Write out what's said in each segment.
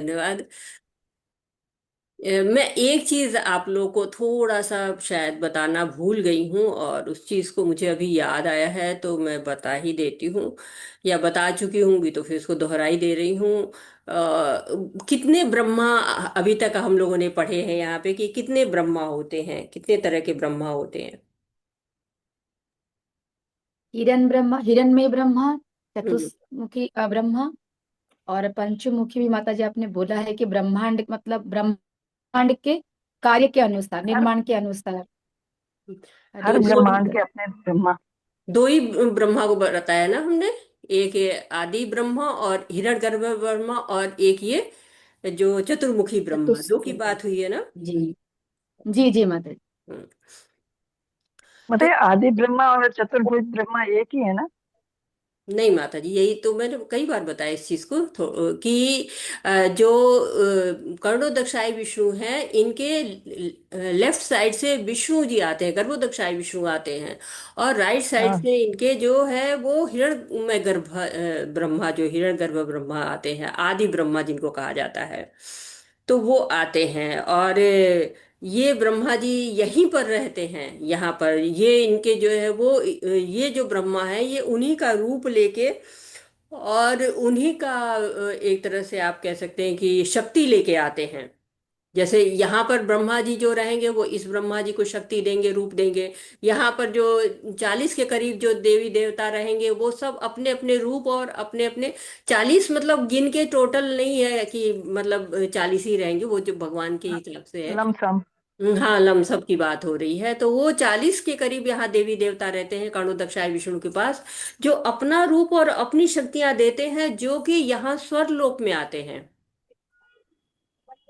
धन्यवाद। मैं एक चीज आप लोगों को थोड़ा सा शायद बताना भूल गई हूँ, और उस चीज को मुझे अभी याद आया है तो मैं बता ही देती हूँ, या बता चुकी हूँ भी तो फिर उसको दोहराई दे रही हूँ। कितने ब्रह्मा अभी तक हम लोगों ने पढ़े हैं यहाँ पे, कि कितने ब्रह्मा होते हैं, कितने तरह के ब्रह्मा होते हैं? हिरण ब्रह्मा, हिरणमय ब्रह्मा, हम्म। चतुर्मुखी ब्रह्मा, और पंचमुखी भी माता जी आपने बोला है कि ब्रह्मांड मतलब ब्रह्मांड के कार्य के अनुसार, हर निर्माण के अनुसार। तो हर दो ब्रह्मांड के अपने ब्रह्मा। दो ही ब्रह्मा को बताया ना हमने। एक ये आदि ब्रह्मा और हिरण्यगर्भ ब्रह्मा, और एक ये जो चतुर्मुखी ब्रह्मा, दो की चतुष्कोण। बात हुई है ना। जी जी जी माता जी। हम्म। तो मतलब आदि ब्रह्मा और चतुर्भुज ब्रह्मा एक ही है ना? नहीं माता जी, यही तो मैंने कई बार बताया इस चीज को कि जो कर्णोदक्षाई विष्णु हैं, इनके लेफ्ट साइड से विष्णु जी आते हैं, गर्भोदक्षाई विष्णु आते हैं। और राइट साइड हाँ। से इनके जो है वो हिरण्य गर्भ ब्रह्मा, जो हिरण्य गर्भ ब्रह्मा आते हैं, आदि ब्रह्मा जिनको कहा जाता है, तो वो आते हैं। और ये ब्रह्मा जी यहीं पर रहते हैं, यहाँ पर ये इनके जो है वो ये जो ब्रह्मा है ये उन्हीं का रूप लेके, और उन्हीं का एक तरह से आप कह सकते हैं कि शक्ति लेके आते हैं। जैसे यहाँ पर ब्रह्मा जी जो रहेंगे वो इस ब्रह्मा जी को शक्ति देंगे, रूप देंगे। यहाँ पर जो 40 के करीब जो देवी देवता रहेंगे वो सब अपने अपने रूप और अपने अपने 40, मतलब गिन के टोटल नहीं है कि मतलब 40 ही रहेंगे, वो जो भगवान की तरफ से है। लमसम। हाँ, लमसम की बात हो रही है, तो वो 40 के करीब यहाँ देवी देवता रहते हैं कर्णोदक्षाय विष्णु के पास, जो अपना रूप और अपनी शक्तियां देते हैं, जो कि यहाँ स्वर्लोक में आते हैं।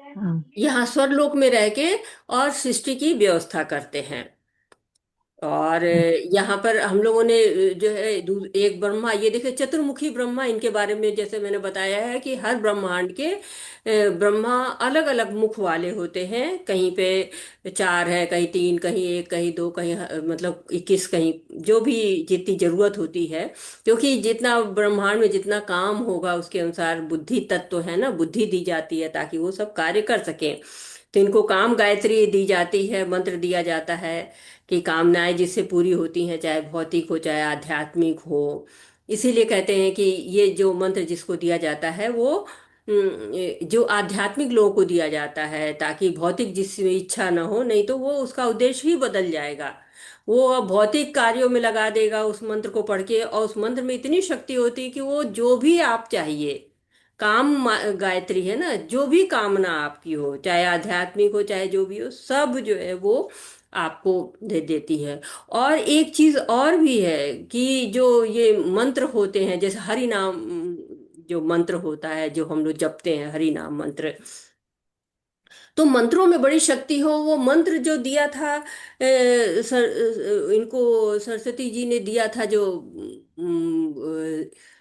हम्म। यहाँ स्वर्लोक में रह के और सृष्टि की व्यवस्था करते हैं। और यहाँ पर हम लोगों ने जो है एक ब्रह्मा, ये देखिए चतुर्मुखी ब्रह्मा, इनके बारे में जैसे मैंने बताया है कि हर ब्रह्मांड के ब्रह्मा अलग अलग मुख वाले होते हैं। कहीं पे चार है, कहीं तीन, कहीं एक, कहीं दो, कहीं मतलब 21, कहीं जो भी जितनी जरूरत होती है। क्योंकि जितना ब्रह्मांड में जितना काम होगा उसके अनुसार बुद्धि तत्व है ना, बुद्धि दी जाती है ताकि वो सब कार्य कर सकें। तो इनको काम गायत्री दी जाती है, मंत्र दिया जाता है कि कामनाएं जिससे पूरी होती हैं, चाहे भौतिक हो चाहे आध्यात्मिक हो। इसीलिए कहते हैं कि ये जो मंत्र जिसको दिया जाता है वो जो आध्यात्मिक लोगों को दिया जाता है, ताकि भौतिक जिसमें इच्छा ना हो, नहीं तो वो उसका उद्देश्य ही बदल जाएगा। वो अब भौतिक कार्यों में लगा देगा उस मंत्र को पढ़ के, और उस मंत्र में इतनी शक्ति होती है कि वो जो भी आप चाहिए, गायत्री है ना, जो भी कामना आपकी हो, चाहे आध्यात्मिक हो चाहे जो भी हो, सब जो है वो आपको दे देती है। और एक चीज और भी है कि जो ये मंत्र होते हैं, जैसे हरि नाम जो मंत्र होता है जो हम लोग जपते हैं, हरि नाम मंत्र, तो मंत्रों में बड़ी शक्ति हो। वो मंत्र जो दिया था इनको सरस्वती जी ने दिया था, जो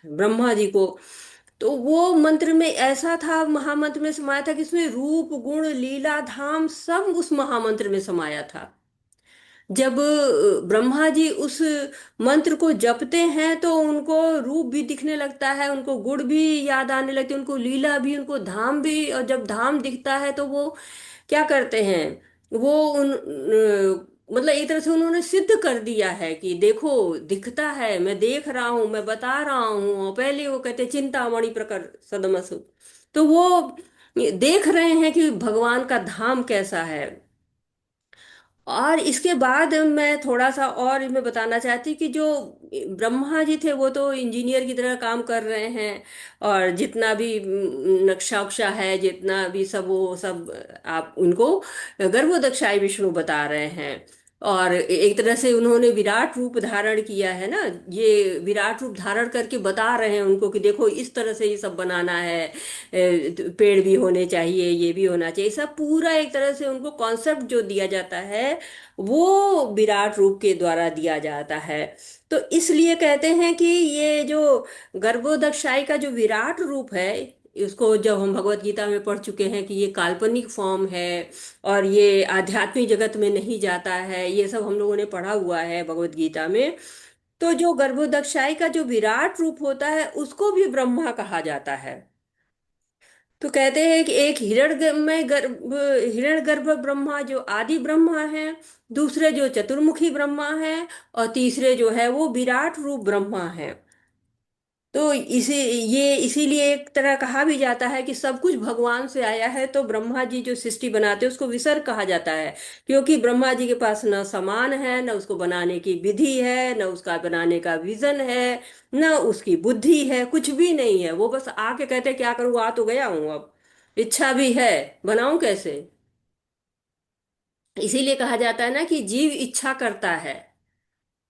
ब्रह्मा जी को, तो वो मंत्र में ऐसा था, महामंत्र में समाया था कि इसमें रूप गुण लीला धाम सब उस महामंत्र में समाया था। जब ब्रह्मा जी उस मंत्र को जपते हैं तो उनको रूप भी दिखने लगता है, उनको गुण भी याद आने लगते हैं, उनको लीला भी, उनको धाम भी। और जब धाम दिखता है तो वो क्या करते हैं, वो मतलब एक तरह से उन्होंने सिद्ध कर दिया है कि देखो, दिखता है, मैं देख रहा हूं, मैं बता रहा हूं। और पहले वो कहते चिंतामणि प्रकर सदमसु, तो वो देख रहे हैं कि भगवान का धाम कैसा है। और इसके बाद मैं थोड़ा सा और इसमें बताना चाहती कि जो ब्रह्मा जी थे वो तो इंजीनियर की तरह काम कर रहे हैं, और जितना भी नक्शा उक्शा है, जितना भी सब, वो सब आप उनको गर्भोदक्षाई विष्णु बता रहे हैं। और एक तरह से उन्होंने विराट रूप धारण किया है ना, ये विराट रूप धारण करके बता रहे हैं उनको कि देखो इस तरह से ये सब बनाना है, पेड़ भी होने चाहिए, ये भी होना चाहिए, सब पूरा एक तरह से उनको कॉन्सेप्ट जो दिया जाता है वो विराट रूप के द्वारा दिया जाता है। तो इसलिए कहते हैं कि ये जो गर्भोदक्षाई का जो विराट रूप है, इसको जब हम भगवत गीता में पढ़ चुके हैं कि ये काल्पनिक फॉर्म है और ये आध्यात्मिक जगत में नहीं जाता है, ये सब हम लोगों ने पढ़ा हुआ है भगवत गीता में। तो जो गर्भोदक्षाई का जो विराट रूप होता है उसको भी ब्रह्मा कहा जाता है। तो कहते हैं कि एक हिरण गर्भ ब्रह्मा जो आदि ब्रह्मा है, दूसरे जो चतुर्मुखी ब्रह्मा है, और तीसरे जो है वो विराट रूप ब्रह्मा है। तो ये इसीलिए एक तरह कहा भी जाता है कि सब कुछ भगवान से आया है। तो ब्रह्मा जी जो सृष्टि बनाते हैं उसको विसर्ग कहा जाता है, क्योंकि ब्रह्मा जी के पास न सामान है, न उसको बनाने की विधि है, न उसका बनाने का विजन है, न उसकी बुद्धि है, कुछ भी नहीं है। वो बस आके कहते हैं क्या करूँ, आ तो गया हूँ अब, इच्छा भी है, बनाऊं कैसे। इसीलिए कहा जाता है ना कि जीव इच्छा करता है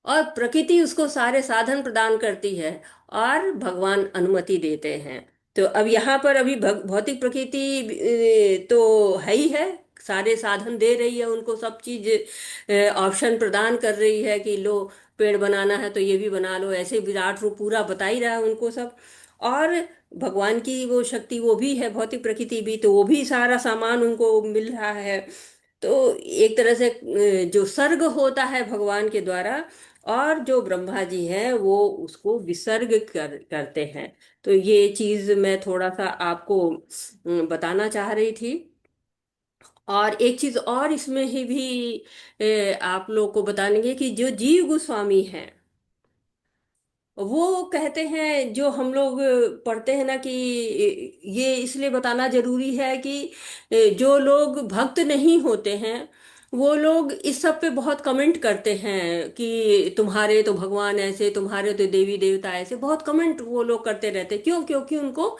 और प्रकृति उसको सारे साधन प्रदान करती है, और भगवान अनुमति देते हैं। तो अब यहाँ पर अभी भौतिक प्रकृति तो है ही है, सारे साधन दे रही है उनको, सब चीज ऑप्शन प्रदान कर रही है कि लो, पेड़ बनाना है तो ये भी बना लो, ऐसे विराट रूप पूरा बता ही रहा है उनको सब। और भगवान की वो शक्ति वो भी है, भौतिक प्रकृति भी, तो वो भी सारा सामान उनको मिल रहा है। तो एक तरह से जो सर्ग होता है भगवान के द्वारा, और जो ब्रह्मा जी हैं वो उसको विसर्ग करते हैं। तो ये चीज मैं थोड़ा सा आपको बताना चाह रही थी। और एक चीज और इसमें ही भी आप लोग को बताएंगे कि जो जीव गोस्वामी हैं, वो कहते हैं, जो हम लोग पढ़ते हैं ना कि ये इसलिए बताना जरूरी है कि जो लोग भक्त नहीं होते हैं वो लोग इस सब पे बहुत कमेंट करते हैं कि तुम्हारे तो भगवान ऐसे, तुम्हारे तो देवी देवता ऐसे, बहुत कमेंट वो लोग करते रहते हैं। क्यों? क्योंकि उनको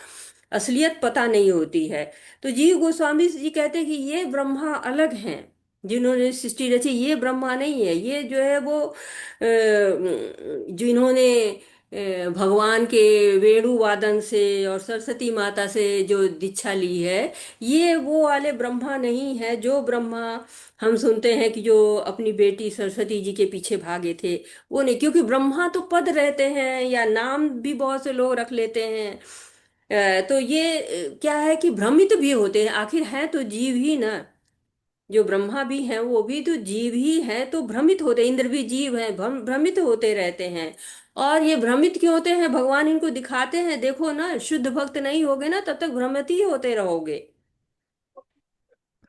असलियत पता नहीं होती है। तो जीव गोस्वामी जी कहते हैं कि ये ब्रह्मा अलग हैं, जिन्होंने सृष्टि रची, ये ब्रह्मा नहीं है। ये जो है वो जिन्होंने भगवान के वेणु वादन से और सरस्वती माता से जो दीक्षा ली है, ये वो वाले ब्रह्मा नहीं है। जो ब्रह्मा हम सुनते हैं कि जो अपनी बेटी सरस्वती जी के पीछे भागे थे, वो नहीं। क्योंकि ब्रह्मा तो पद रहते हैं, या नाम भी बहुत से लोग रख लेते हैं। तो ये क्या है कि भ्रमित भी होते हैं, आखिर हैं तो जीव ही ना। जो ब्रह्मा भी हैं वो भी तो जीव ही हैं, तो भ्रमित होते, इंद्र भी जीव हैं, भ्रमित होते रहते हैं। और ये भ्रमित क्यों होते हैं, भगवान इनको दिखाते हैं, देखो ना, शुद्ध भक्त नहीं होगे ना तब तक भ्रमित ही होते रहोगे।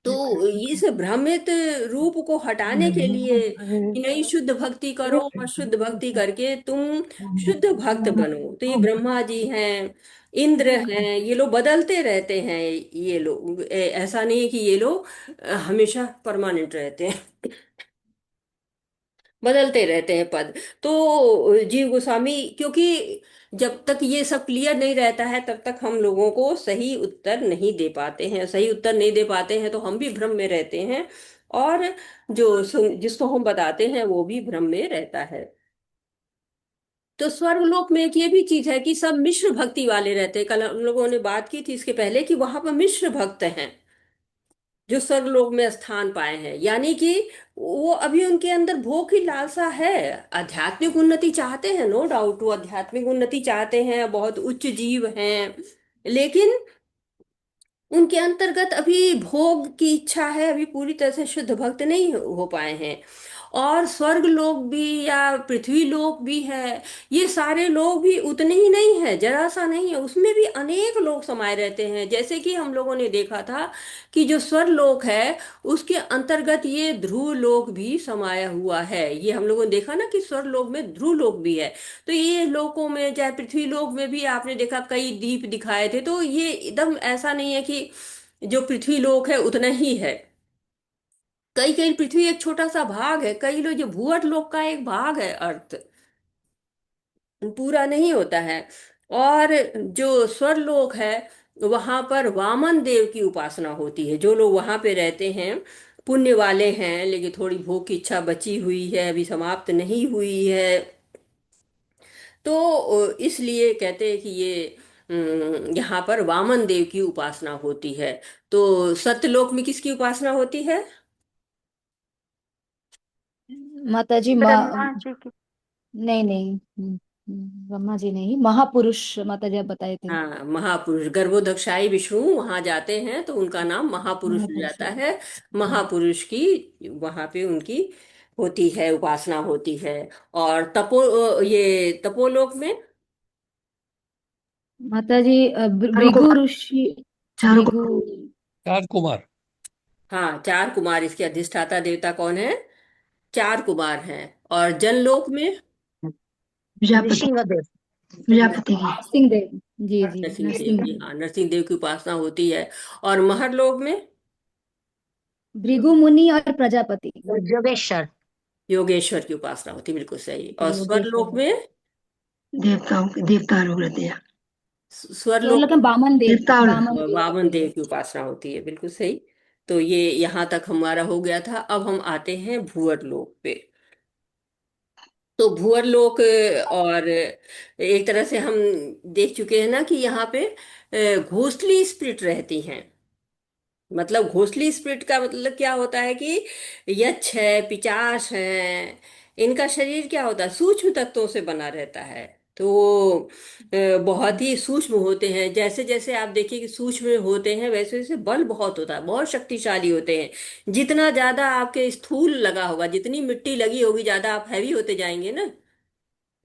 तो इस भ्रमित रूप को हटाने के लिए कि नहीं, शुद्ध भक्ति करो, और शुद्ध भक्ति करके तुम शुद्ध भक्त बनो। तो ये ब्रह्मा जी हैं, इंद्र हैं, ये लोग बदलते रहते हैं। ये लोग ऐसा नहीं है कि ये लोग हमेशा परमानेंट रहते हैं, बदलते रहते हैं पद। तो जीव गोस्वामी, क्योंकि जब तक ये सब क्लियर नहीं रहता है तब तक हम लोगों को सही उत्तर नहीं दे पाते हैं, सही उत्तर नहीं दे पाते हैं तो हम भी भ्रम में रहते हैं, और जिसको हम बताते हैं वो भी भ्रम में रहता है। तो स्वर्गलोक में एक ये भी चीज है कि सब मिश्र भक्ति वाले रहते हैं। कल हम लोगों ने बात की थी इसके पहले कि वहां पर मिश्र भक्त हैं जो स्वर्गलोक में स्थान पाए हैं, यानी कि वो अभी उनके अंदर भोग की लालसा है, आध्यात्मिक उन्नति चाहते हैं, नो डाउट, वो आध्यात्मिक उन्नति चाहते हैं, बहुत उच्च जीव हैं, लेकिन उनके अंतर्गत अभी भोग की इच्छा है, अभी पूरी तरह से शुद्ध भक्त नहीं हो पाए हैं। और स्वर्ग लोक भी या पृथ्वी लोक भी है, ये सारे लोग भी उतने ही नहीं है, जरा सा नहीं है, उसमें भी अनेक लोग समाये रहते हैं। जैसे कि हम लोगों ने देखा था कि जो स्वर्ग लोक है उसके अंतर्गत ये ध्रुव लोक भी समाया हुआ है। ये हम लोगों ने देखा ना कि स्वर्ग लोक में ध्रुव लोक भी है। तो ये लोकों में, चाहे पृथ्वी लोक में भी आपने देखा कई द्वीप दिखाए थे। तो ये एकदम ऐसा नहीं है कि जो पृथ्वी लोक है उतना ही है। कई कई पृथ्वी एक छोटा सा भाग है, कई लोग जो भूअट लोक का एक भाग है अर्थ, पूरा नहीं होता है। और जो स्वर्लोक है वहां पर वामन देव की उपासना होती है। जो लोग वहां पे रहते हैं पुण्य वाले हैं, लेकिन थोड़ी भोग की इच्छा बची हुई है, अभी समाप्त नहीं हुई है, तो इसलिए कहते हैं कि ये यहाँ पर वामन देव की उपासना होती है। तो सत्यलोक में किसकी उपासना होती है? माता जी ब्रह्मा जी की। नहीं नहीं, ब्रह्मा जी नहीं, महापुरुष माता जी आप बताए थे। हाँ, महापुरुष गर्भोदक्षाई विष्णु वहां जाते हैं तो उनका नाम महापुरुष हो महापुरुष। जाता है। महापुरुष की वहां पे उनकी होती है, उपासना होती है। और ये तपोलोक में माता जी उनको भृगु ऋषि। चारों भृगु। को। चार कुमार। हाँ, चार कुमार, इसके अधिष्ठाता देवता कौन है? चार कुमार हैं। और जनलोक में प्रजापति। नृसिंहदेव। प्रजापति की। नरसिंह देव। जी जी, नरसिंह देव नरसिंह। की, हाँ, नरसिंह देव की उपासना होती है। और महरलोक में भृगु मुनि और प्रजापति। योगेश्वर। योगेश्वर की उपासना होती है, बिल्कुल सही। और स्वरलोक योगेश्वर। में देवता लोग रहते हैं। स्वरलोक स्वर्लोक में वामन देव। देवता और वामन देव वामन होते देव हैं। की उपासना होती है, बिल्कुल सही। तो ये यहाँ तक हमारा हो गया था। अब हम आते हैं भूअर लोक पे। तो भूअर लोक और एक तरह से हम देख चुके हैं ना कि यहाँ पे घोंसली स्पिरिट रहती हैं। मतलब घोंसली स्पिरिट का मतलब क्या होता है कि यक्ष है, पिशाच है, इनका शरीर क्या होता है, सूक्ष्म तत्वों से बना रहता है। तो बहुत ही सूक्ष्म होते हैं। जैसे जैसे आप देखिए कि सूक्ष्म होते हैं, वैसे वैसे बल बहुत होता है, बहुत शक्तिशाली होते हैं। जितना ज्यादा आपके स्थूल लगा होगा, जितनी मिट्टी लगी होगी, ज्यादा आप हैवी होते जाएंगे ना।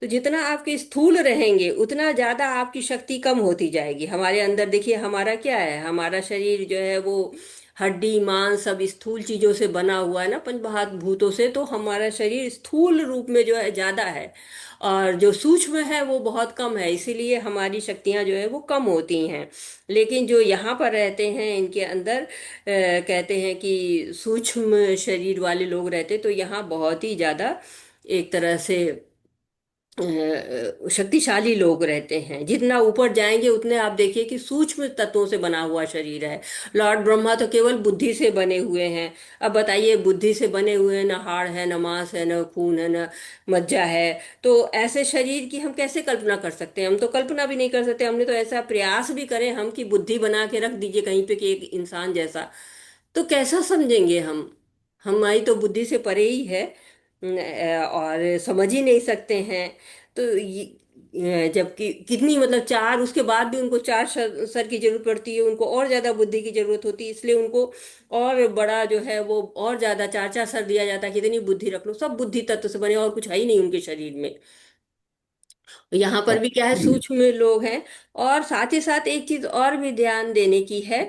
तो जितना आपके स्थूल रहेंगे उतना ज्यादा आपकी शक्ति कम होती जाएगी। हमारे अंदर देखिए, हमारा क्या है, हमारा शरीर जो है वो हड्डी मांस सब स्थूल चीजों से बना हुआ है ना, पंचमहाभूतों से। तो हमारा शरीर स्थूल रूप में जो है ज्यादा है, और जो सूक्ष्म है वो बहुत कम है। इसीलिए हमारी शक्तियां जो है वो कम होती हैं। लेकिन जो यहाँ पर रहते हैं इनके अंदर कहते हैं कि सूक्ष्म शरीर वाले लोग रहते, तो यहाँ बहुत ही ज्यादा एक तरह से शक्तिशाली लोग रहते हैं। जितना ऊपर जाएंगे उतने आप देखिए कि सूक्ष्म तत्वों से बना हुआ शरीर है। लॉर्ड ब्रह्मा तो केवल बुद्धि से बने हुए हैं। अब बताइए, बुद्धि से बने हुए हैं, न हाड़ है, न मांस है, न खून है, न मज्जा है। तो ऐसे शरीर की हम कैसे कल्पना कर सकते हैं? हम तो कल्पना भी नहीं कर सकते। हमने तो ऐसा प्रयास भी करें हम कि बुद्धि बना के रख दीजिए कहीं पे कि एक इंसान जैसा, तो कैसा समझेंगे हम? हमारी तो बुद्धि से परे ही है। और समझ ही नहीं सकते हैं। तो जबकि कितनी मतलब चार, उसके बाद भी उनको चार सर की जरूरत पड़ती है, उनको और ज्यादा बुद्धि की जरूरत होती है, इसलिए उनको और बड़ा जो है वो और ज्यादा चार चार सर दिया जाता है। कितनी बुद्धि रख लो, सब बुद्धि तत्व से बने, और कुछ है ही नहीं उनके शरीर में। यहाँ पर भी क्या है, सूक्ष्म लोग हैं। और साथ ही साथ एक चीज और भी ध्यान देने की है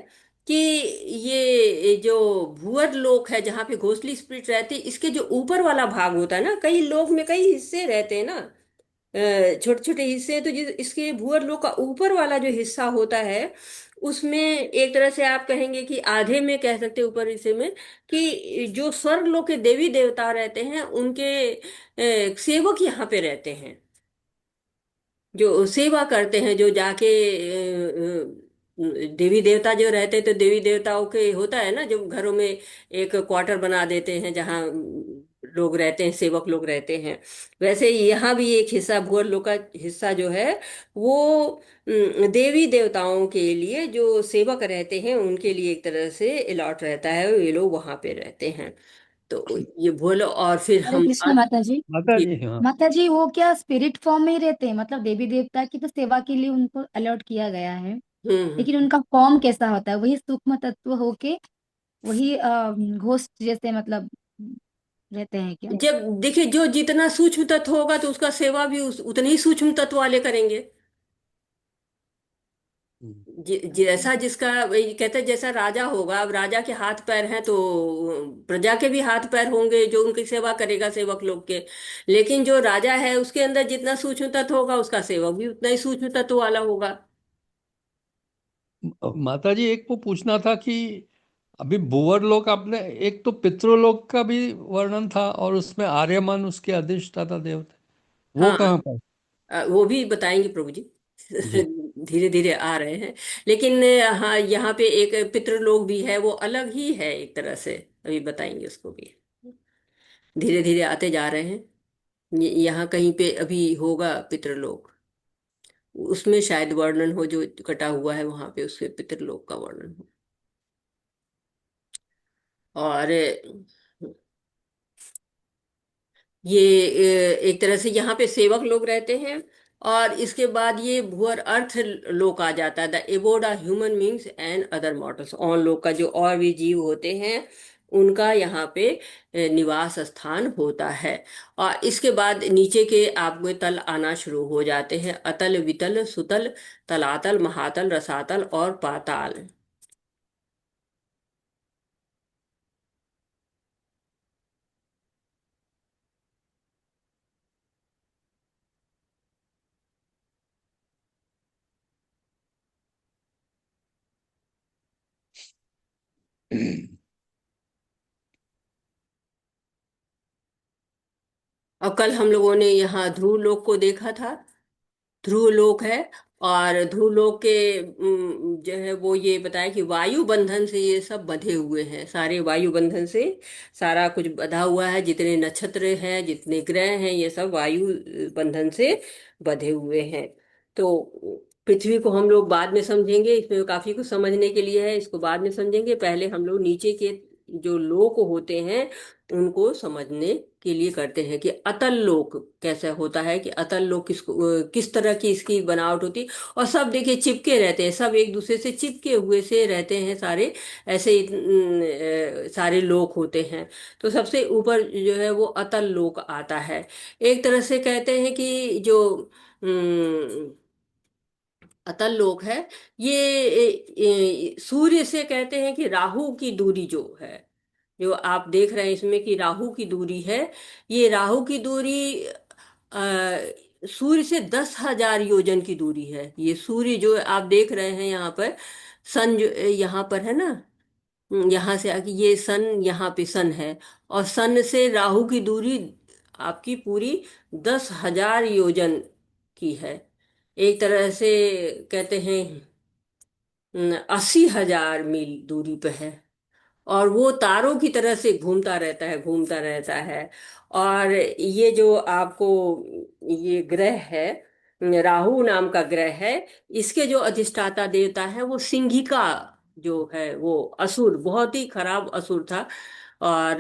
कि ये जो भूअर लोक है जहाँ पे घोंसली स्पिरिट रहती है, इसके जो ऊपर वाला भाग होता है ना, कई लोक में कई हिस्से रहते हैं ना, छोटे छोटे हिस्से हैं। तो जिस इसके भूअर लोक का ऊपर वाला जो हिस्सा होता है, उसमें एक तरह से आप कहेंगे कि आधे में कह सकते हैं, ऊपर हिस्से में, कि जो स्वर्ग लोक के देवी देवता रहते हैं उनके सेवक यहाँ पे रहते हैं, जो सेवा करते हैं, जो जाके देवी देवता जो रहते हैं, तो देवी देवताओं के होता है ना, जो घरों में एक क्वार्टर बना देते हैं जहाँ लोग रहते हैं, सेवक लोग रहते हैं। वैसे ही यहाँ भी एक हिस्सा, भूअर लोक का हिस्सा जो है वो देवी देवताओं के लिए जो सेवक रहते हैं उनके लिए एक तरह से अलॉट रहता है, ये लोग वहां पे रहते हैं। तो ये भूल, और फिर हरे हम कृष्ण माता जी। माता जी, हाँ। माता जी, वो क्या स्पिरिट फॉर्म में ही रहते हैं? मतलब देवी देवता की तो सेवा के लिए उनको अलॉट किया गया है, हम्म लेकिन उनका फॉर्म कैसा होता है? वही सूक्ष्म तत्व होके वही घोस्ट जैसे मतलब रहते हैं क्या? जब देखिए, जो जितना सूक्ष्म तत्व होगा तो उसका सेवा भी उतने ही सूक्ष्म तत्व वाले करेंगे। हम्म। जैसा जिसका, वही कहते हैं, जैसा राजा होगा, अब राजा के हाथ पैर हैं तो प्रजा के भी हाथ पैर होंगे जो उनकी सेवा करेगा, सेवक लोग के। लेकिन जो राजा है उसके अंदर जितना सूक्ष्म तत्व होगा, उसका सेवक भी उतना ही सूक्ष्म तत्व वाला होगा। माता जी, एक वो पूछना था कि अभी भूवर लोक आपने, एक तो पितृलोक का भी वर्णन था और उसमें आर्यमन उसके अधिष्ठाता देव थे, वो हाँ, कहाँ पर? वो भी बताएंगे प्रभु जी। जी। धीरे धीरे आ रहे हैं। लेकिन हाँ, यहाँ पे एक पितृलोक भी है, वो अलग ही है एक तरह से। अभी बताएंगे उसको भी, धीरे धीरे आते जा रहे हैं। यहाँ कहीं पे अभी होगा पितृलोक, उसमें शायद वर्णन हो, जो कटा हुआ है वहां पे उसके पितृलोक का वर्णन हो। और ये एक तरह से यहाँ पे सेवक लोग रहते हैं। और इसके बाद ये भूअर अर्थ लोक आ जाता है, the abode of human beings and other mortals. और लोग का जो और भी जीव होते हैं उनका यहाँ पे निवास स्थान होता है। और इसके बाद नीचे के आपको तल आना शुरू हो जाते हैं, अतल, वितल, सुतल, तलातल, महातल, रसातल और पाताल। और कल हम लोगों ने यहाँ ध्रुव लोक को देखा था। ध्रुव लोक है, और ध्रुव लोक के जो है वो ये बताया कि वायु बंधन से ये सब बंधे हुए हैं, सारे वायु बंधन से सारा कुछ बंधा हुआ है, जितने नक्षत्र हैं जितने ग्रह हैं ये सब वायु बंधन से बंधे हुए हैं। तो पृथ्वी को हम लोग बाद में समझेंगे, इसमें काफी कुछ समझने के लिए है, इसको बाद में समझेंगे। पहले हम लोग नीचे के जो लोक होते हैं उनको समझने के लिए करते हैं कि अतल लोक कैसे होता है, कि अतल लोक किस तरह की इसकी बनावट होती है। और सब देखिए चिपके रहते हैं, सब एक दूसरे से चिपके हुए से रहते हैं सारे, ऐसे ही सारे लोक होते हैं। तो सबसे ऊपर जो है वो अतल लोक आता है। एक तरह से कहते हैं कि जो अतल लोक है, ये सूर्य से कहते हैं कि राहु की दूरी जो है, जो आप देख रहे हैं इसमें कि राहु की दूरी है, ये राहु की दूरी सूर्य से 10,000 योजन की दूरी है। ये सूर्य जो आप देख रहे हैं यहाँ पर, सन जो यहाँ पर है ना, यहाँ से आके ये सन, यहाँ पे सन है, और सन से राहु की दूरी आपकी पूरी 10,000 योजन की है। एक तरह से कहते हैं 80,000 मील दूरी पे है। और वो तारों की तरह से घूमता रहता है, घूमता रहता है। और ये जो आपको ये ग्रह है, राहु नाम का ग्रह है, इसके जो अधिष्ठाता देवता है वो सिंहिका जो है, वो असुर, बहुत ही खराब असुर था। और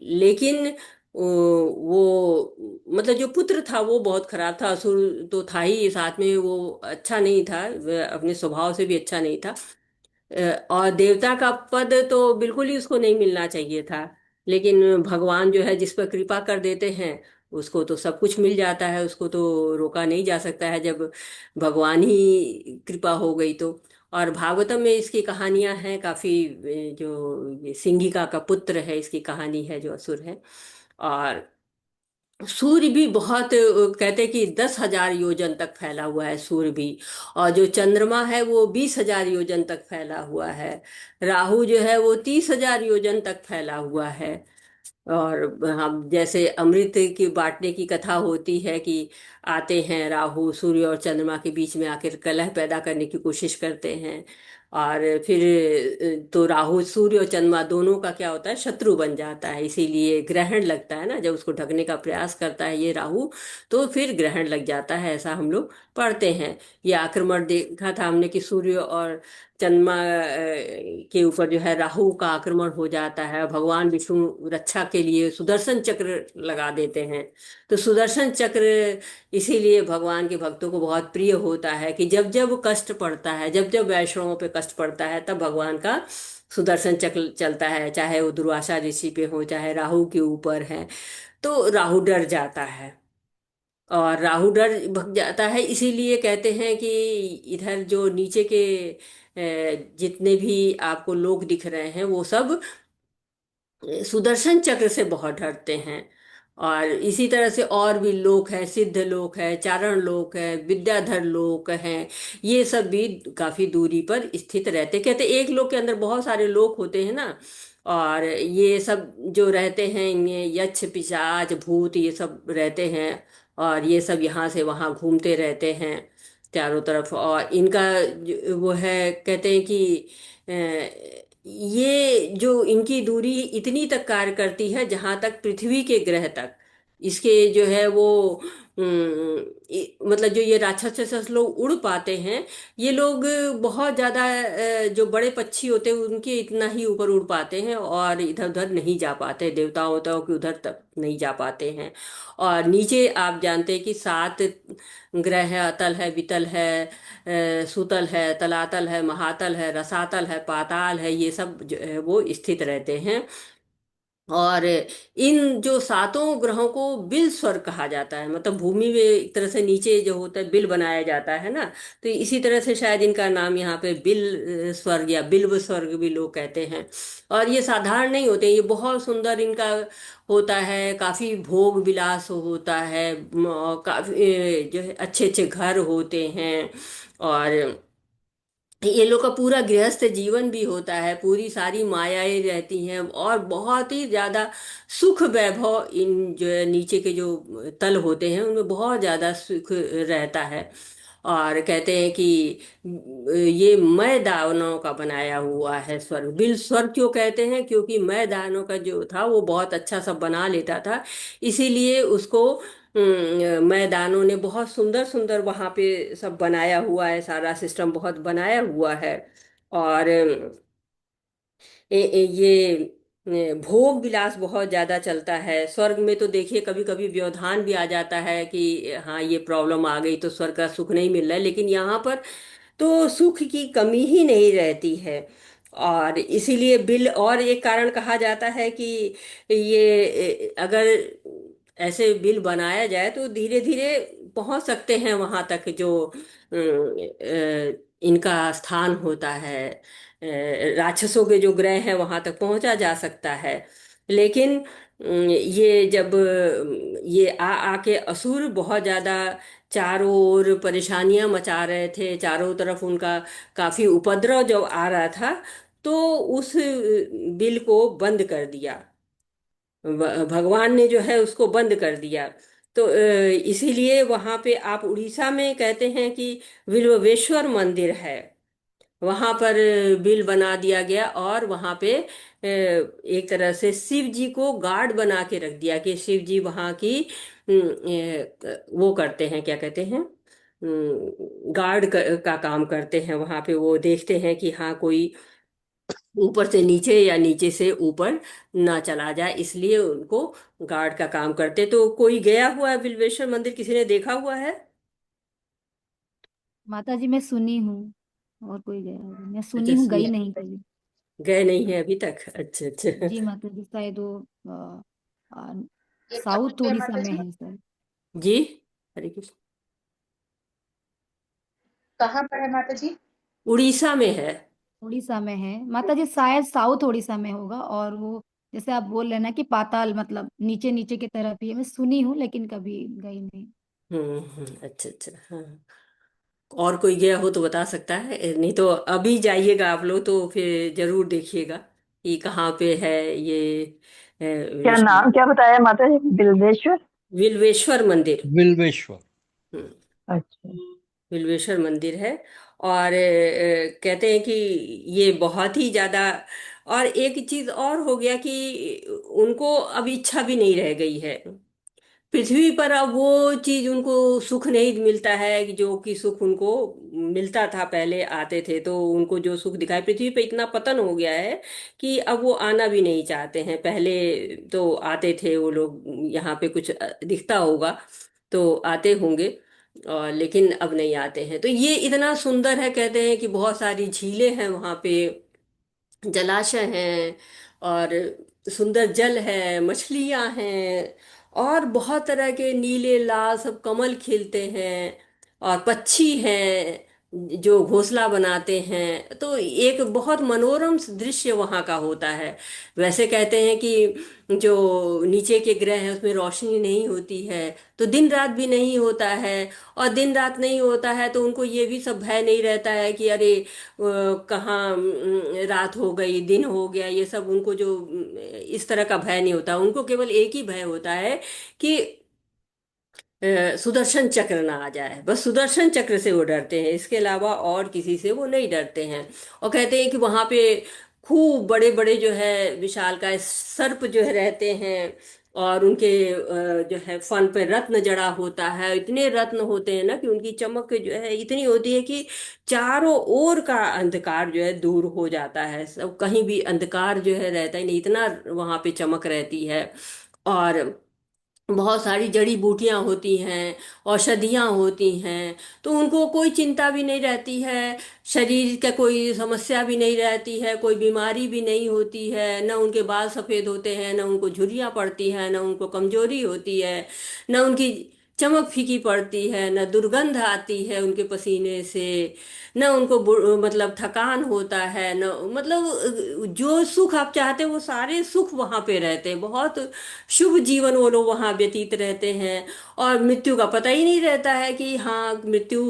लेकिन वो मतलब जो पुत्र था वो बहुत खराब था, असुर तो था ही, साथ में वो अच्छा नहीं था, वह अपने स्वभाव से भी अच्छा नहीं था। और देवता का पद तो बिल्कुल ही उसको नहीं मिलना चाहिए था। लेकिन भगवान जो है जिस पर कृपा कर देते हैं उसको तो सब कुछ मिल जाता है, उसको तो रोका नहीं जा सकता है जब भगवान ही कृपा हो गई तो। और भागवतम में इसकी कहानियां हैं काफी, जो ये सिंहिका का पुत्र है इसकी कहानी है, जो असुर है। और सूर्य भी बहुत कहते हैं कि 10,000 योजन तक फैला हुआ है सूर्य भी। और जो चंद्रमा है वो 20,000 योजन तक फैला हुआ है। राहु जो है वो 30,000 योजन तक फैला हुआ है। और हम जैसे अमृत की बांटने की कथा होती है कि आते हैं राहु सूर्य और चंद्रमा के बीच में आकर कलह पैदा करने की कोशिश करते हैं। और फिर तो राहु सूर्य और चंद्रमा दोनों का क्या होता है, शत्रु बन जाता है, इसीलिए ग्रहण लगता है ना, जब उसको ढकने का प्रयास करता है ये राहु, तो फिर ग्रहण लग जाता है, ऐसा हम लोग पढ़ते हैं। ये आक्रमण देखा था हमने कि सूर्य और चंद्रमा के ऊपर जो है राहु का आक्रमण हो जाता है। भगवान विष्णु रक्षा के लिए सुदर्शन चक्र लगा देते हैं। तो सुदर्शन चक्र इसीलिए भगवान के भक्तों को बहुत प्रिय होता है कि जब जब कष्ट पड़ता है, जब जब वैष्णवों पे कष्ट पड़ता है, तब भगवान का सुदर्शन चक्र चलता है, चाहे वो दुर्वासा ऋषि पे हो चाहे राहु के ऊपर है। तो राहु डर जाता है, और राहु डर भग जाता है, इसीलिए कहते हैं कि इधर जो नीचे के जितने भी आपको लोग दिख रहे हैं वो सब सुदर्शन चक्र से बहुत डरते हैं। और इसी तरह से और भी लोक है, सिद्ध लोक है, चारण लोक है, विद्याधर लोक हैं, ये सब भी काफी दूरी पर स्थित रहते। कहते एक लोक के अंदर बहुत सारे लोक होते हैं ना, और ये सब जो रहते हैं इनमें यक्ष पिशाच भूत ये सब रहते हैं। और ये सब यहाँ से वहाँ घूमते रहते हैं चारों तरफ। और इनका वो है, कहते हैं कि ये जो इनकी दूरी इतनी तक कार्य करती है जहां तक पृथ्वी के ग्रह तक, इसके जो है वो मतलब जो ये राक्षस राक्षस लोग उड़ पाते हैं, ये लोग बहुत ज्यादा जो बड़े पक्षी होते हैं उनके इतना ही ऊपर उड़ पाते हैं, और इधर उधर नहीं जा पाते, देवताओं देवताओं के उधर तक नहीं जा पाते हैं। और नीचे आप जानते हैं कि 7 ग्रह है, अतल है, वितल है, सुतल है, तलातल है, महातल है, रसातल है, पाताल है, ये सब जो है वो स्थित रहते हैं। और इन जो 7 ग्रहों को बिल स्वर्ग कहा जाता है, मतलब भूमि में एक तरह से नीचे जो होता है बिल बनाया जाता है ना, तो इसी तरह से शायद इनका नाम यहाँ पे बिल स्वर्ग या बिल्व स्वर्ग भी लोग कहते हैं। और ये साधारण नहीं होते, ये बहुत सुंदर इनका होता है, काफी भोग विलास होता है, काफी जो है अच्छे अच्छे घर होते हैं। और ये लोग का पूरा गृहस्थ जीवन भी होता है, पूरी सारी मायाएं रहती हैं, और बहुत ही ज्यादा सुख वैभव इन जो है नीचे के जो तल होते हैं उनमें बहुत ज्यादा सुख रहता है। और कहते हैं कि ये मय दानव का बनाया हुआ है स्वर्ग। बिल स्वर्ग क्यों कहते हैं? क्योंकि मय दानव का जो था वो बहुत अच्छा सब बना लेता था, इसीलिए उसको मैदानों ने बहुत सुंदर सुंदर वहां पे सब बनाया हुआ है, सारा सिस्टम बहुत बनाया हुआ है। और भोग विलास बहुत ज्यादा चलता है स्वर्ग में। तो देखिए कभी कभी व्यवधान भी आ जाता है कि हाँ ये प्रॉब्लम आ गई तो स्वर्ग का सुख नहीं मिल रहा है, लेकिन यहाँ पर तो सुख की कमी ही नहीं रहती है। और इसीलिए बिल, और एक कारण कहा जाता है कि ये अगर ऐसे बिल बनाया जाए तो धीरे धीरे पहुंच सकते हैं वहां तक जो इनका स्थान होता है, राक्षसों के जो ग्रह हैं वहां तक पहुंचा जा सकता है। लेकिन ये जब ये आके असुर बहुत ज्यादा चारों ओर परेशानियां मचा रहे थे, चारों तरफ उनका काफी उपद्रव जब आ रहा था, तो उस बिल को बंद कर दिया। भगवान ने जो है उसको बंद कर दिया। तो इसीलिए वहां पे आप उड़ीसा में कहते हैं कि विल्वेश्वर मंदिर है, वहां पर बिल बना दिया गया, और वहां पे एक तरह से शिव जी को गार्ड बना के रख दिया कि शिव जी वहां की वो करते हैं, क्या कहते हैं, गार्ड का काम करते हैं वहां पे। वो देखते हैं कि हाँ कोई ऊपर से नीचे या नीचे से ऊपर ना चला जाए, इसलिए उनको गार्ड का काम करते। तो कोई गया हुआ है बिल्वेश्वर मंदिर? किसी ने देखा हुआ है? माता जी मैं सुनी हूँ, और कोई गया होगा, मैं सुनी अच्छा, हूँ, गई सुनिए, नहीं कभी। गए नहीं है अभी तक? अच्छा अच्छा। जी माता जी, शायद वो अ, अ, साउथ उड़ीसा में है सर। जी, हरे कृष्ण। कहाँ पर है माता जी? उड़ीसा में है। उड़ीसा में है माता जी, शायद साउथ उड़ीसा में होगा। और वो जैसे आप बोल रहे हैं ना कि पाताल मतलब नीचे नीचे की तरफ ही है, मैं सुनी हूँ लेकिन कभी गई नहीं। अच्छा अच्छा, हाँ। और कोई गया हो तो बता सकता है, नहीं तो अभी जाइएगा आप लोग तो फिर जरूर देखिएगा कि कहाँ पे है ये क्या विष्णु नाम क्या बताया माता जी? बिल्वेश्वर। विल्वेश्वर मंदिर। बिल्वेश्वर। हम्म, अच्छा। बिल्वेश्वर मंदिर है। और कहते हैं कि ये बहुत ही ज्यादा, और एक चीज और हो गया कि उनको अब इच्छा भी नहीं रह गई है पृथ्वी पर। अब वो चीज उनको सुख नहीं मिलता है कि जो कि सुख उनको मिलता था पहले आते थे, तो उनको जो सुख दिखाई, पृथ्वी पे इतना पतन हो गया है कि अब वो आना भी नहीं चाहते हैं। पहले तो आते थे वो लोग, यहाँ पे कुछ दिखता होगा तो आते होंगे, और लेकिन अब नहीं आते हैं। तो ये इतना सुंदर है, कहते हैं कि बहुत सारी झीलें हैं वहाँ पे, जलाशय हैं, और सुंदर जल है, मछलियां हैं, और बहुत तरह के नीले लाल सब कमल खिलते हैं, और पक्षी हैं जो घोंसला बनाते हैं। तो एक बहुत मनोरम दृश्य वहाँ का होता है। वैसे कहते हैं कि जो नीचे के ग्रह हैं उसमें रोशनी नहीं होती है, तो दिन रात भी नहीं होता है। और दिन रात नहीं होता है तो उनको ये भी सब भय नहीं रहता है कि अरे कहाँ रात हो गई, दिन हो गया, ये सब उनको जो इस तरह का भय नहीं होता। उनको केवल एक ही भय होता है कि सुदर्शन चक्र ना आ जाए, बस सुदर्शन चक्र से वो डरते हैं, इसके अलावा और किसी से वो नहीं डरते हैं। और कहते हैं कि वहां पे खूब बड़े बड़े जो है विशालकाय सर्प जो है रहते हैं, और उनके जो है फन पे रत्न जड़ा होता है। इतने रत्न होते हैं ना कि उनकी चमक जो है इतनी होती है कि चारों ओर का अंधकार जो है दूर हो जाता है, सब कहीं भी अंधकार जो है रहता ही नहीं, इतना वहां पे चमक रहती है। और बहुत सारी जड़ी बूटियां होती हैं, औषधियां होती हैं, तो उनको कोई चिंता भी नहीं रहती है, शरीर का कोई समस्या भी नहीं रहती है, कोई बीमारी भी नहीं होती है, न उनके बाल सफेद होते हैं, न उनको झुर्रियां पड़ती हैं, न उनको कमजोरी होती है, न उनकी चमक फीकी पड़ती है, न दुर्गंध आती है उनके पसीने से, न उनको मतलब थकान होता है, न मतलब जो सुख आप चाहते हैं वो सारे सुख वहां पे रहते हैं। बहुत शुभ जीवन वो लोग वहां व्यतीत रहते हैं। और मृत्यु का पता ही नहीं रहता है कि हाँ मृत्यु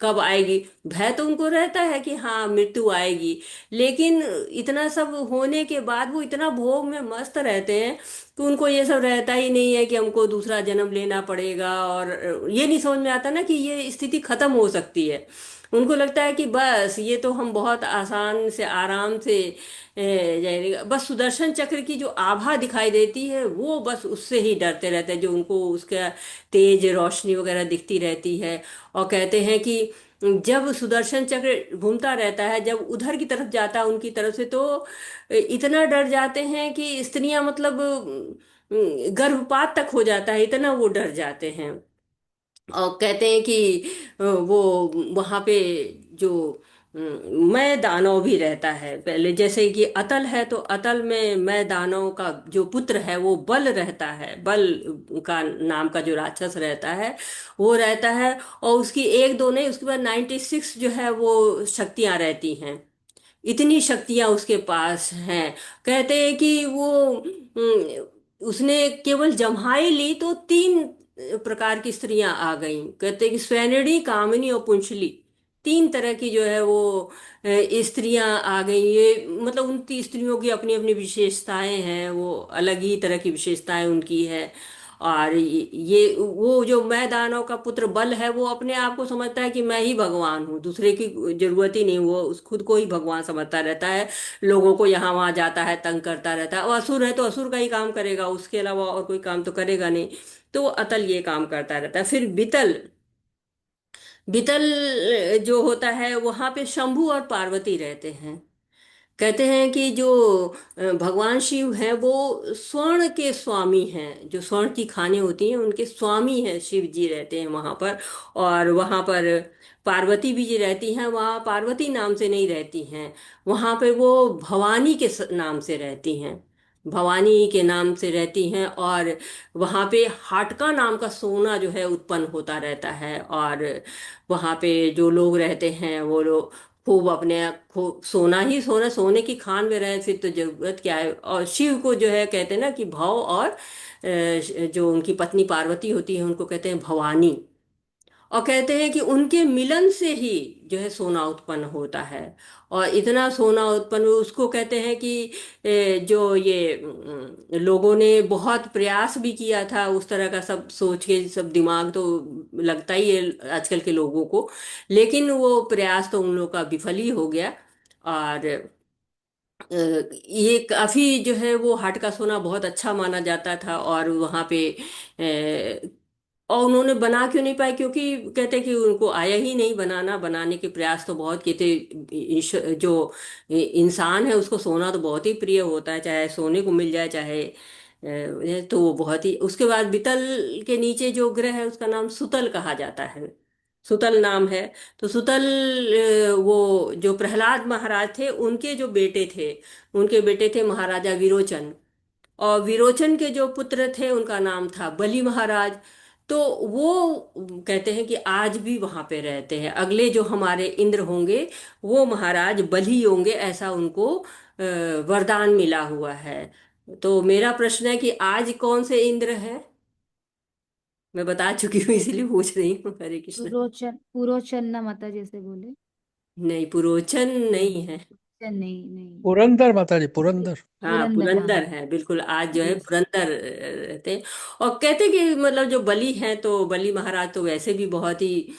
कब आएगी। भय तो उनको रहता है कि हाँ मृत्यु आएगी, लेकिन इतना सब होने के बाद वो इतना भोग में मस्त रहते हैं कि उनको ये सब रहता ही नहीं है कि हमको दूसरा जन्म लेना पड़ेगा। और ये नहीं समझ में आता ना कि ये स्थिति खत्म हो सकती है। उनको लगता है कि बस ये तो हम बहुत आसान से आराम से जाएगा। बस सुदर्शन चक्र की जो आभा दिखाई देती है वो बस उससे ही डरते रहते हैं, जो उनको उसका तेज रोशनी वगैरह दिखती रहती है। और कहते हैं कि जब सुदर्शन चक्र घूमता रहता है, जब उधर की तरफ जाता है उनकी तरफ से, तो इतना डर जाते हैं कि स्त्रियां मतलब गर्भपात तक हो जाता है, इतना वो डर जाते हैं। और कहते हैं कि वो वहां पे जो मैं दानव भी रहता है पहले, जैसे कि अतल है तो अतल में मैं दानव का जो पुत्र है वो बल रहता है। बल का नाम का जो राक्षस रहता है वो रहता है। और उसकी एक दो नहीं, उसके बाद 96 जो है वो शक्तियां रहती हैं। इतनी शक्तियां उसके पास हैं। कहते हैं कि वो उसने केवल जम्हाई ली तो 3 प्रकार की स्त्रियां आ गईं। कहते हैं कि स्वैनड़ी, कामिनी और पुंचली, 3 तरह की जो है वो स्त्रियां आ गई। ये मतलब उन स्त्रियों की अपनी अपनी विशेषताएं हैं, वो अलग ही तरह की विशेषताएं उनकी है। और ये वो जो मैं दानव का पुत्र बल है वो अपने आप को समझता है कि मैं ही भगवान हूँ, दूसरे की जरूरत ही नहीं। वो उस खुद को ही भगवान समझता रहता है, लोगों को यहाँ वहां जाता है, तंग करता रहता है। और असुर है तो असुर का ही काम करेगा, उसके अलावा और कोई काम तो करेगा नहीं। तो अतल ये काम करता रहता है। फिर बितल, बितल जो होता है वहां पे शंभु और पार्वती रहते हैं। कहते हैं कि जो भगवान शिव हैं वो स्वर्ण के स्वामी हैं, जो स्वर्ण की खानें होती हैं उनके स्वामी हैं, शिव जी रहते हैं वहां पर। और वहां पर पार्वती भी जी रहती हैं। वहां पार्वती नाम से नहीं रहती हैं, वहां पे वो भवानी के नाम से रहती हैं। भवानी के नाम से रहती हैं। और वहां पे हाटका नाम का सोना जो है उत्पन्न होता रहता है। और वहां पे जो लोग रहते हैं वो लोग खूब अपने खूब सोना ही सोना, सोने की खान में रहे, फिर तो जरूरत क्या है। और शिव को जो है कहते हैं ना कि भव, और जो उनकी पत्नी पार्वती होती है उनको कहते हैं भवानी। और कहते हैं कि उनके मिलन से ही जो है सोना उत्पन्न होता है। और इतना सोना उत्पन्न उसको कहते हैं कि जो ये लोगों ने बहुत प्रयास भी किया था उस तरह का सब सोच के, सब दिमाग तो लगता ही है आजकल के लोगों को, लेकिन वो प्रयास तो उन लोगों का विफल ही हो गया। और ये काफी जो है वो हाट का सोना बहुत अच्छा माना जाता था। और वहां पे और उन्होंने बना क्यों नहीं पाए, क्योंकि कहते कि उनको आया ही नहीं बनाना। बनाने के प्रयास तो बहुत किए थे। जो इंसान है उसको सोना तो बहुत ही प्रिय होता है, चाहे सोने को मिल जाए चाहे तो वो बहुत ही। उसके बाद बितल के नीचे जो ग्रह है उसका नाम सुतल कहा जाता है, सुतल नाम है। तो सुतल वो जो प्रहलाद महाराज थे उनके जो बेटे थे, उनके बेटे थे महाराजा विरोचन। और विरोचन के जो पुत्र थे उनका नाम था बलि महाराज। तो वो कहते हैं कि आज भी वहां पे रहते हैं। अगले जो हमारे इंद्र होंगे वो महाराज बलि होंगे, ऐसा उनको वरदान मिला हुआ है। तो मेरा प्रश्न है कि आज कौन से इंद्र है। मैं बता चुकी हूँ इसलिए पूछ रही हूँ। हरे कृष्ण। पुरोचन, पुरोचन ना माता जैसे बोले। नहीं, पुरोचन नहीं है। पुरोचन नहीं, नहीं। पुरंदर माता जी, पुरंदर। हाँ, पुरंदर, हाँ। पुरंदर है बिल्कुल। आज जो है जी। पुरंदर रहते हैं। और कहते कि मतलब जो बलि हैं तो बलि महाराज तो वैसे भी बहुत ही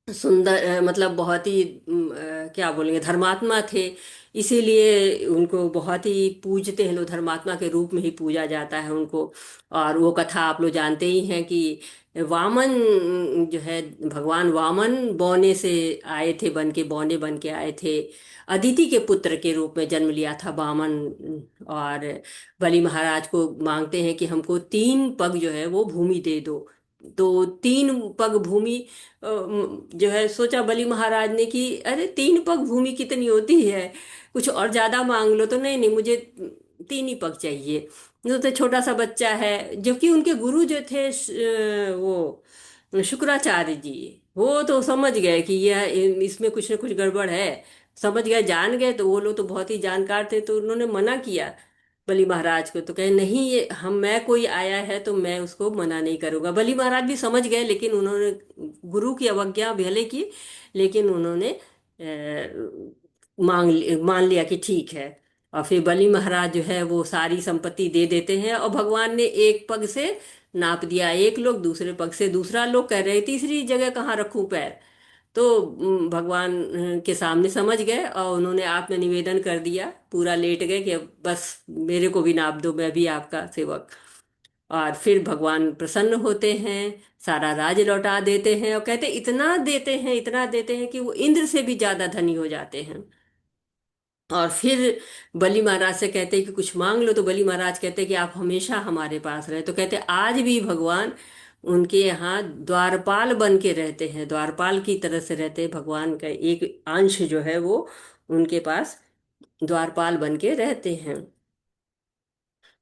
सुंदर मतलब बहुत ही क्या बोलेंगे, धर्मात्मा थे। इसीलिए उनको बहुत ही पूजते हैं लोग, धर्मात्मा के रूप में ही पूजा जाता है उनको। और वो कथा आप लोग जानते ही हैं कि वामन जो है, भगवान वामन बौने से आए थे, बन के बौने बन के आए थे। अदिति के पुत्र के रूप में जन्म लिया था वामन। और बलि महाराज को मांगते हैं कि हमको 3 पग जो है वो भूमि दे दो। तो 3 पग भूमि जो है, सोचा बलि महाराज ने कि अरे 3 पग भूमि कितनी होती है, कुछ और ज्यादा मांग लो। तो नहीं नहीं, मुझे तीन ही पग चाहिए। तो छोटा सा बच्चा है, जबकि उनके गुरु जो थे वो शुक्राचार्य जी, वो तो समझ गए कि यह इसमें कुछ ना कुछ गड़बड़ है, समझ गए, जान गए। तो वो लोग तो बहुत ही जानकार थे, तो उन्होंने मना किया बलि महाराज को। तो कहे नहीं, ये हम मैं कोई आया है तो मैं उसको मना नहीं करूंगा। बलि महाराज भी समझ गए, लेकिन उन्होंने गुरु की अवज्ञा भले की, लेकिन उन्होंने मान लिया कि ठीक है। और फिर बलि महाराज जो है वो सारी संपत्ति दे देते हैं, और भगवान ने एक पग से नाप दिया एक लोग, दूसरे पग से दूसरा लोग, कह रहे तीसरी जगह कहाँ रखूं पैर। तो भगवान के सामने समझ गए, और उन्होंने आत्मनिवेदन कर दिया, पूरा लेट गए कि अब बस मेरे को भी नाप दो, मैं भी आपका सेवक। और फिर भगवान प्रसन्न होते हैं, सारा राज लौटा देते हैं, और कहते इतना देते हैं, इतना देते हैं कि वो इंद्र से भी ज्यादा धनी हो जाते हैं। और फिर बलि महाराज से कहते हैं कि कुछ मांग लो। तो बलि महाराज कहते हैं कि आप हमेशा हमारे पास रहे। तो कहते हैं आज भी भगवान उनके यहाँ द्वारपाल बन के रहते हैं, द्वारपाल की तरह से रहते हैं। भगवान का एक अंश जो है वो उनके पास द्वारपाल बन के रहते हैं।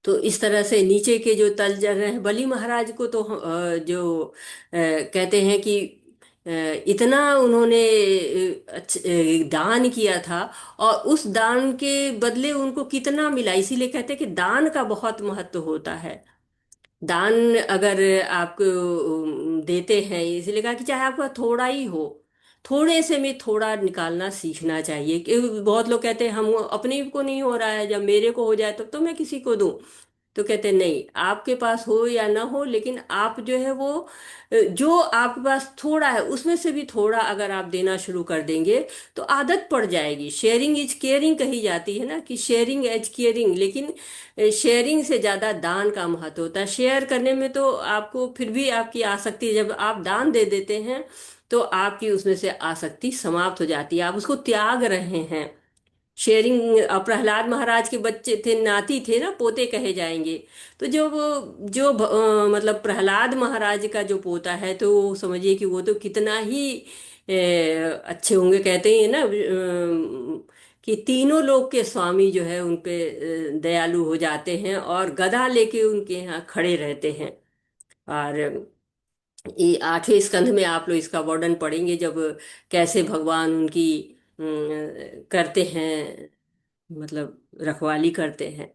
तो इस तरह से नीचे के जो तल जल रहे हैं, बलि महाराज को तो जो कहते हैं कि अ, इतना उन्होंने दान किया था, और उस दान के बदले उनको कितना मिला। इसीलिए कहते हैं कि दान का बहुत महत्व होता है। दान अगर आपको देते हैं, इसलिए कहा कि चाहे आपका थोड़ा ही हो, थोड़े से में थोड़ा निकालना सीखना चाहिए। कि बहुत लोग कहते हैं हम अपने को नहीं हो रहा है, जब मेरे को हो जाए तब तो मैं किसी को दूं। तो कहते हैं नहीं, आपके पास हो या ना हो, लेकिन आप जो है वो जो आपके पास थोड़ा है उसमें से भी थोड़ा अगर आप देना शुरू कर देंगे तो आदत पड़ जाएगी। शेयरिंग इज केयरिंग कही जाती है ना, कि शेयरिंग एज केयरिंग। लेकिन शेयरिंग से ज्यादा दान का महत्व होता है। शेयर करने में तो आपको फिर भी आपकी आसक्ति, जब आप दान दे देते हैं तो आपकी उसमें से आसक्ति समाप्त हो जाती है, आप उसको त्याग रहे हैं। शेयरिंग, प्रहलाद महाराज के बच्चे थे, नाती थे ना, पोते कहे जाएंगे। तो मतलब प्रहलाद महाराज का जो पोता है, तो समझिए कि वो तो कितना ही अच्छे होंगे। कहते हैं ना कि तीनों लोक के स्वामी जो है उन पे दयालु हो जाते हैं, और गदा लेके उनके यहाँ खड़े रहते हैं। और ये 8वें स्कंध में आप लोग इसका वर्णन पढ़ेंगे, जब कैसे भगवान उनकी करते हैं, मतलब रखवाली करते हैं।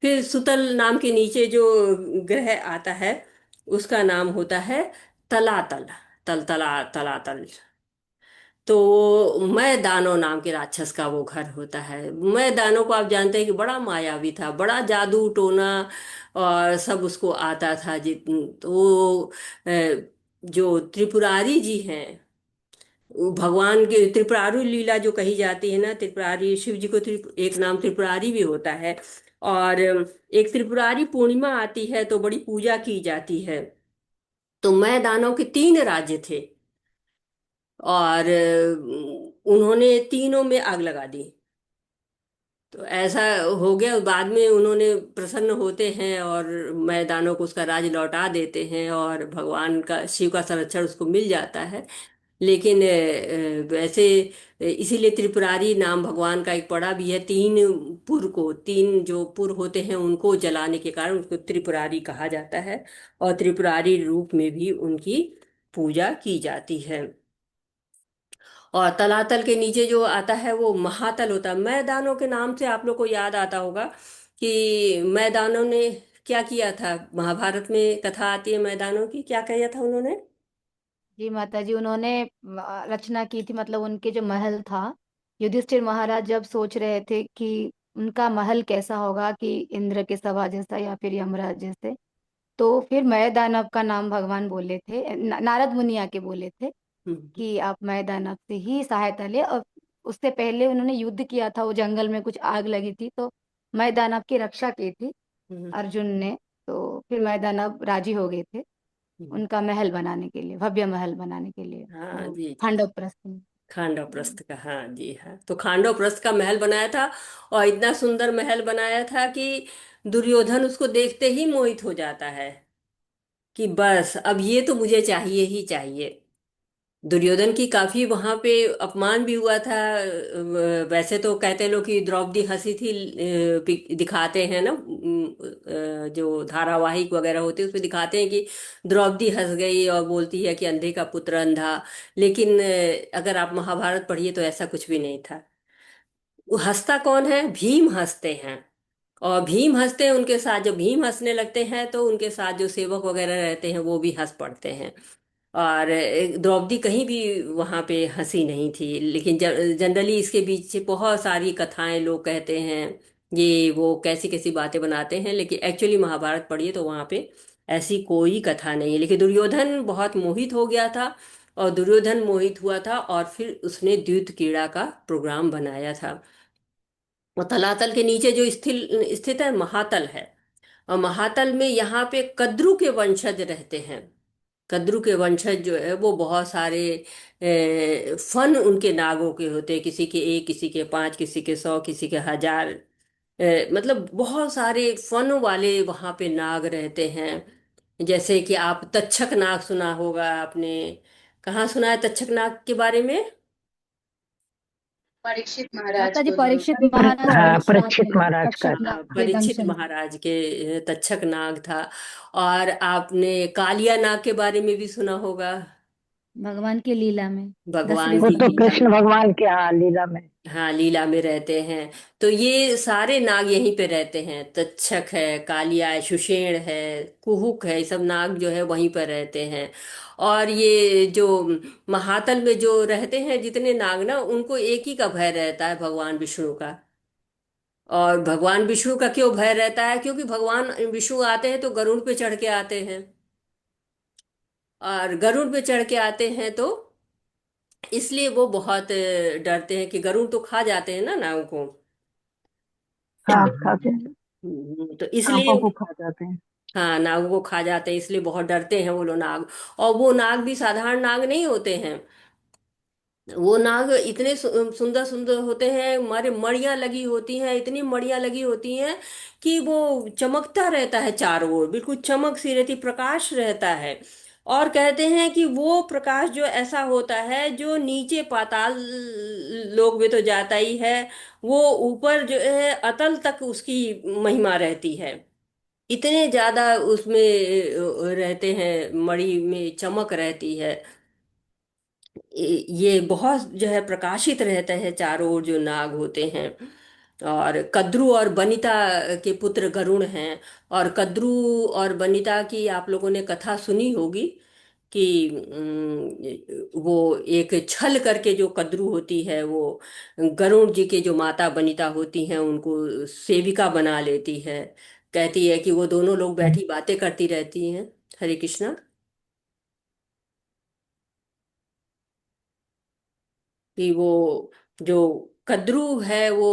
फिर सुतल नाम के नीचे जो ग्रह आता है उसका नाम होता है तलातल। तलातल। तो मैं दानव नाम के राक्षस का वो घर होता है। मैं दानव को आप जानते हैं कि बड़ा मायावी था, बड़ा जादू टोना और सब उसको आता था। तो जो त्रिपुरारी जी हैं, वो भगवान के त्रिपुरारी लीला जो कही जाती है ना, त्रिपुरारी शिव जी को एक नाम त्रिपुरारी भी होता है। और एक त्रिपुरारी पूर्णिमा आती है तो बड़ी पूजा की जाती है। तो मैं दानव के 3 राज्य थे, और उन्होंने तीनों में आग लगा दी। तो ऐसा हो गया, बाद में उन्होंने प्रसन्न होते हैं और मैदानों को उसका राज लौटा देते हैं, और भगवान का, शिव का संरक्षण उसको मिल जाता है। लेकिन वैसे इसीलिए त्रिपुरारी नाम भगवान का एक पड़ा भी है। 3 जो पुर होते हैं उनको जलाने के कारण उसको त्रिपुरारी कहा जाता है, और त्रिपुरारी रूप में भी उनकी पूजा की जाती है। और तलातल के नीचे जो आता है वो महातल होता है। मैदानों के नाम से आप लोग को याद आता होगा कि मैदानों ने क्या किया था। महाभारत में कथा आती है मैदानों की, क्या किया था उन्होंने। जी माता जी, उन्होंने रचना की थी, मतलब उनके जो महल था, युधिष्ठिर महाराज जब सोच रहे थे कि उनका महल कैसा होगा, कि इंद्र के सभा जैसा या फिर यमराज जैसे, तो फिर मय दानव का नाम भगवान बोले थे, नारद मुनि आके बोले थे हम्म। कि आप मय दानव से ही सहायता ले। और उससे पहले उन्होंने युद्ध किया था, वो जंगल में कुछ आग लगी थी, तो मय दानव की रक्षा की थी हम्म। अर्जुन ने। तो फिर मय दानव राजी हो गए थे हम्म। उनका महल बनाने के लिए, भव्य महल बनाने के लिए, हाँ वो जी जी। खांडव प्रस्थ में। खांडव प्रस्थ का, हाँ जी हाँ, तो खांडव प्रस्थ का महल बनाया था। और इतना सुंदर महल बनाया था कि दुर्योधन उसको देखते ही मोहित हो जाता है, कि बस अब ये तो मुझे चाहिए ही चाहिए। दुर्योधन की काफी वहां पे अपमान भी हुआ था। वैसे तो कहते हैं लोग कि द्रौपदी हंसी थी, दिखाते हैं ना, जो धारावाहिक वगैरह होते हैं उसमें दिखाते हैं कि द्रौपदी हंस गई और बोलती है कि अंधे का पुत्र अंधा। लेकिन अगर आप महाभारत पढ़िए तो ऐसा कुछ भी नहीं था। वो हंसता कौन है? भीम हंसते हैं। और भीम हंसते हैं, उनके साथ जब भीम हंसने लगते हैं तो उनके साथ जो सेवक वगैरह रहते हैं वो भी हंस पड़ते हैं। और द्रौपदी कहीं भी वहां पे हंसी नहीं थी। लेकिन जनरली इसके पीछे बहुत सारी कथाएं लोग कहते हैं, ये वो कैसी कैसी बातें बनाते हैं, लेकिन एक्चुअली महाभारत पढ़िए तो वहां पे ऐसी कोई कथा नहीं है। लेकिन दुर्योधन बहुत मोहित हो गया था, और दुर्योधन मोहित हुआ था और फिर उसने द्यूत क्रीड़ा का प्रोग्राम बनाया था। और तलातल के नीचे जो स्थित स्थित है महातल है। और महातल में यहाँ पे कद्रु के वंशज रहते हैं। कद्रु के वंशज जो है वो बहुत सारे फन उनके नागों के होते हैं, किसी के एक, किसी के पांच, किसी के 100, किसी के 1000। मतलब बहुत सारे फन वाले वहां पे नाग रहते हैं। जैसे कि आप तक्षक नाग सुना होगा आपने। कहाँ सुना है तक्षक नाग के बारे में? परीक्षित महाराज माता जी को जो परीक्षित महाराज के हाँ, दंशान परीक्षित थे, महाराज का तक्षक था। नाग के परीक्षित दंशन थे। महाराज के तक्षक नाग था। और आपने कालिया नाग के बारे में भी सुना होगा। भगवान की लीला में भगवान दसवें वो की तो संवत लीला कृष्ण में। भगवान के, हाँ, लीला में। हाँ, लीला में रहते हैं। तो ये सारे नाग यहीं पे रहते हैं। तक्षक है, कालिया है, सुषेण है, कुहुक है, ये सब नाग जो है वहीं पर रहते हैं। और ये जो महातल में जो रहते हैं जितने नाग ना, उनको एक ही का भय रहता है, भगवान विष्णु का। और भगवान विष्णु का क्यों भय रहता है? क्योंकि भगवान विष्णु आते हैं तो गरुड़ पे चढ़ के आते हैं। और गरुड़ पे चढ़ के आते हैं तो इसलिए वो बहुत डरते हैं कि गरुड़ तो खा जाते हैं ना नाग को। हाँ, खाते हैं। तो सांपों इसलिए, को खा जाते हैं। हाँ, नागों को खा जाते हैं, इसलिए बहुत डरते हैं वो लोग नाग। और वो नाग भी साधारण नाग नहीं होते हैं। वो नाग इतने सुंदर सुंदर होते हैं, हमारे मड़ियां लगी होती हैं, इतनी मड़ियां लगी होती हैं कि वो चमकता रहता है चारों ओर, बिल्कुल चमक सी रहती, प्रकाश रहता है। और कहते हैं कि वो प्रकाश जो ऐसा होता है जो नीचे पाताल लोक में तो जाता ही है, वो ऊपर जो है अतल तक उसकी महिमा रहती है। इतने ज्यादा उसमें रहते हैं, मणि में चमक रहती है। ये बहुत जो है प्रकाशित रहता है चारों ओर जो नाग होते हैं। और कद्रु और बनिता के पुत्र गरुण हैं। और कद्रु और बनिता की आप लोगों ने कथा सुनी होगी कि वो एक छल करके जो कद्रु होती है वो गरुण जी के जो माता बनिता होती हैं उनको सेविका बना लेती है। कहती है कि वो दोनों लोग बैठी बातें करती रहती हैं। हरे कृष्णा। कि वो जो कद्रू है वो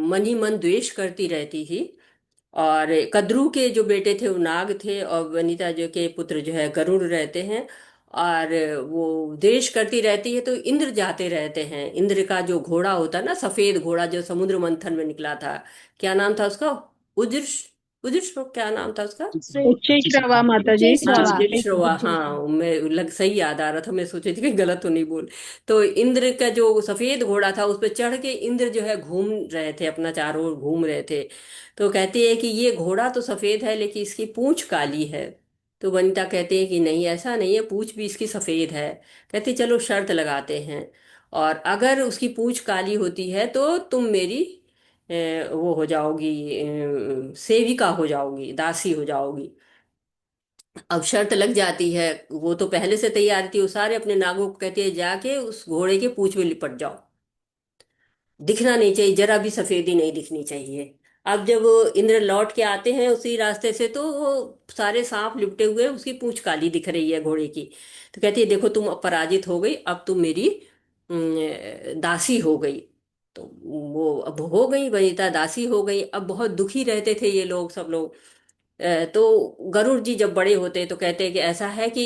मन ही मन द्वेष करती रहती थी। और कद्रू के जो बेटे थे वो नाग थे, और वनिता जो के पुत्र जो है गरुड़ रहते हैं। और वो द्वेष करती रहती है तो इंद्र जाते रहते हैं। इंद्र का जो घोड़ा होता है ना, सफेद घोड़ा जो समुद्र मंथन में निकला था, क्या नाम था उसका? उज्र, उज्र क्या नाम था उसका? उच्चैश्रवा माता जी। हाँ, उच्चैश्रवा। उज्जश्रवा। उच्चैश्रवा। हाँ, मैं सही याद आ रहा था, मैं सोची थी कि गलत तो नहीं बोल। तो इंद्र का जो सफेद घोड़ा था उस पर चढ़ के इंद्र जो है घूम रहे थे, अपना चारों ओर घूम रहे थे। तो कहती है कि ये घोड़ा तो सफेद है लेकिन इसकी पूंछ काली है। तो वनिता कहते हैं कि नहीं, ऐसा नहीं है, पूंछ भी इसकी सफेद है। कहती चलो शर्त लगाते हैं, और अगर उसकी पूंछ काली होती है तो तुम मेरी वो हो जाओगी, सेविका हो जाओगी, दासी हो जाओगी। अब शर्त लग जाती है। वो तो पहले से तैयार थी, वो सारे अपने नागों को कहती है जाके उस घोड़े के पूंछ में लिपट जाओ, दिखना नहीं चाहिए, जरा भी सफेदी नहीं दिखनी चाहिए। अब जब वो इंद्र लौट के आते हैं उसी रास्ते से तो वो सारे सांप लिपटे हुए हैं, उसकी पूंछ काली दिख रही है घोड़े की। तो कहती है देखो तुम अब पराजित हो गई, अब तुम मेरी दासी हो गई। तो वो अब हो गई, वनिता दासी हो गई। अब बहुत दुखी रहते थे ये लोग, सब लोग। तो गरुड़ जी जब बड़े होते हैं तो कहते हैं कि ऐसा है कि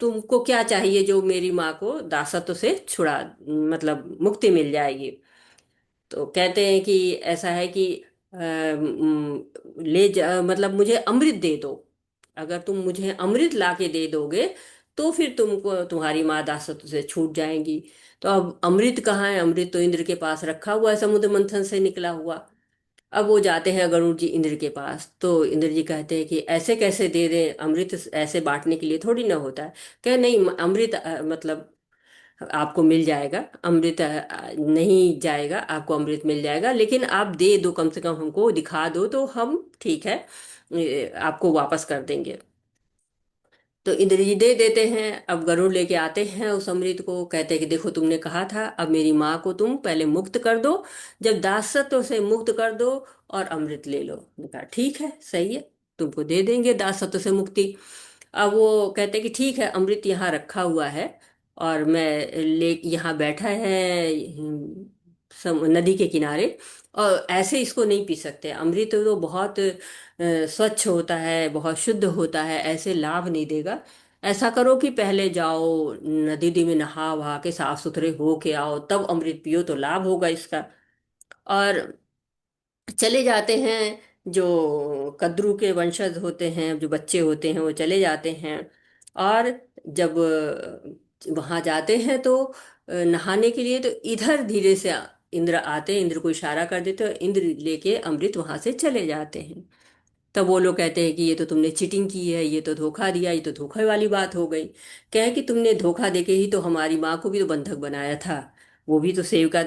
तुमको क्या चाहिए जो मेरी माँ को दासत्व से छुड़ा, मतलब मुक्ति मिल जाएगी। तो कहते हैं कि ऐसा है कि ले जा, मतलब मुझे अमृत दे दो। अगर तुम मुझे अमृत ला के दे दोगे तो फिर तुमको तुम्हारी माँ दासत्व से छूट जाएंगी। तो अब अमृत कहाँ है? अमृत तो इंद्र के पास रखा हुआ है, समुद्र मंथन से निकला हुआ। अब वो जाते हैं गरुड़ जी इंद्र के पास, तो इंद्र जी कहते हैं कि ऐसे कैसे दे दें अमृत, ऐसे बांटने के लिए थोड़ी ना होता है। कहे नहीं, अमृत मतलब आपको मिल जाएगा, अमृत नहीं जाएगा, आपको अमृत मिल जाएगा, लेकिन आप दे दो, कम से कम हमको दिखा दो तो हम ठीक है आपको वापस कर देंगे। तो इंद्र जी दे देते हैं। अब गरुड़ लेके आते हैं उस अमृत को, कहते हैं कि देखो तुमने कहा था, अब मेरी माँ को तुम पहले मुक्त कर दो, जब दासत्व से मुक्त कर दो और अमृत ले लो। मैंने कहा ठीक है, सही है, तुमको दे देंगे दासत्व से मुक्ति। अब वो कहते हैं कि ठीक है, अमृत यहाँ रखा हुआ है और मैं ले यहाँ बैठा है नदी के किनारे, और ऐसे इसको नहीं पी सकते। अमृत तो बहुत स्वच्छ होता है, बहुत शुद्ध होता है, ऐसे लाभ नहीं देगा। ऐसा करो कि पहले जाओ नदी दी में नहा वहा के साफ सुथरे हो के आओ, तब अमृत पियो तो लाभ होगा इसका। और चले जाते हैं, जो कद्रू के वंशज होते हैं, जो बच्चे होते हैं, वो चले जाते हैं। और जब वहां जाते हैं तो नहाने के लिए, तो इधर धीरे से इंद्र आते हैं, इंद्र को इशारा कर देते हैं, और इंद्र लेके अमृत वहां से चले जाते हैं। तब वो लोग कहते हैं कि ये तो तुमने चीटिंग की है, ये तो धोखा दिया, ये तो धोखे वाली बात हो गई। कहे कि तुमने धोखा देके ही तो हमारी माँ को भी तो बंधक बनाया था, वो भी तो सेव का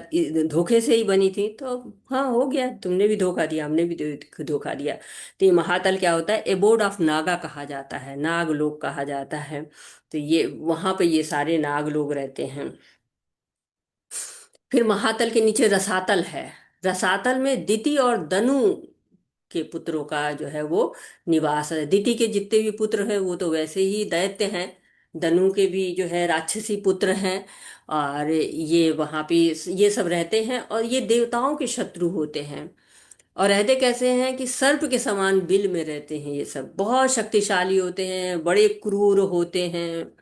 धोखे से ही बनी थी। तो हाँ, हो गया, तुमने भी धोखा दिया, हमने भी धोखा दिया। तो ये महातल क्या होता है? एबोर्ड ऑफ नागा कहा जाता है, नाग लोग कहा जाता है। तो ये वहां पे ये सारे नाग लोग रहते हैं। फिर महातल के नीचे रसातल है। रसातल में दिति और दनु के पुत्रों का जो है वो निवास है। दिति के जितने भी पुत्र हैं वो तो वैसे ही दैत्य हैं, दनु के भी जो है राक्षसी पुत्र हैं, और ये वहां पे ये सब रहते हैं, और ये देवताओं के शत्रु होते हैं। और रहते कैसे हैं कि सर्प के समान बिल में रहते हैं। ये सब बहुत शक्तिशाली होते हैं, बड़े क्रूर होते हैं,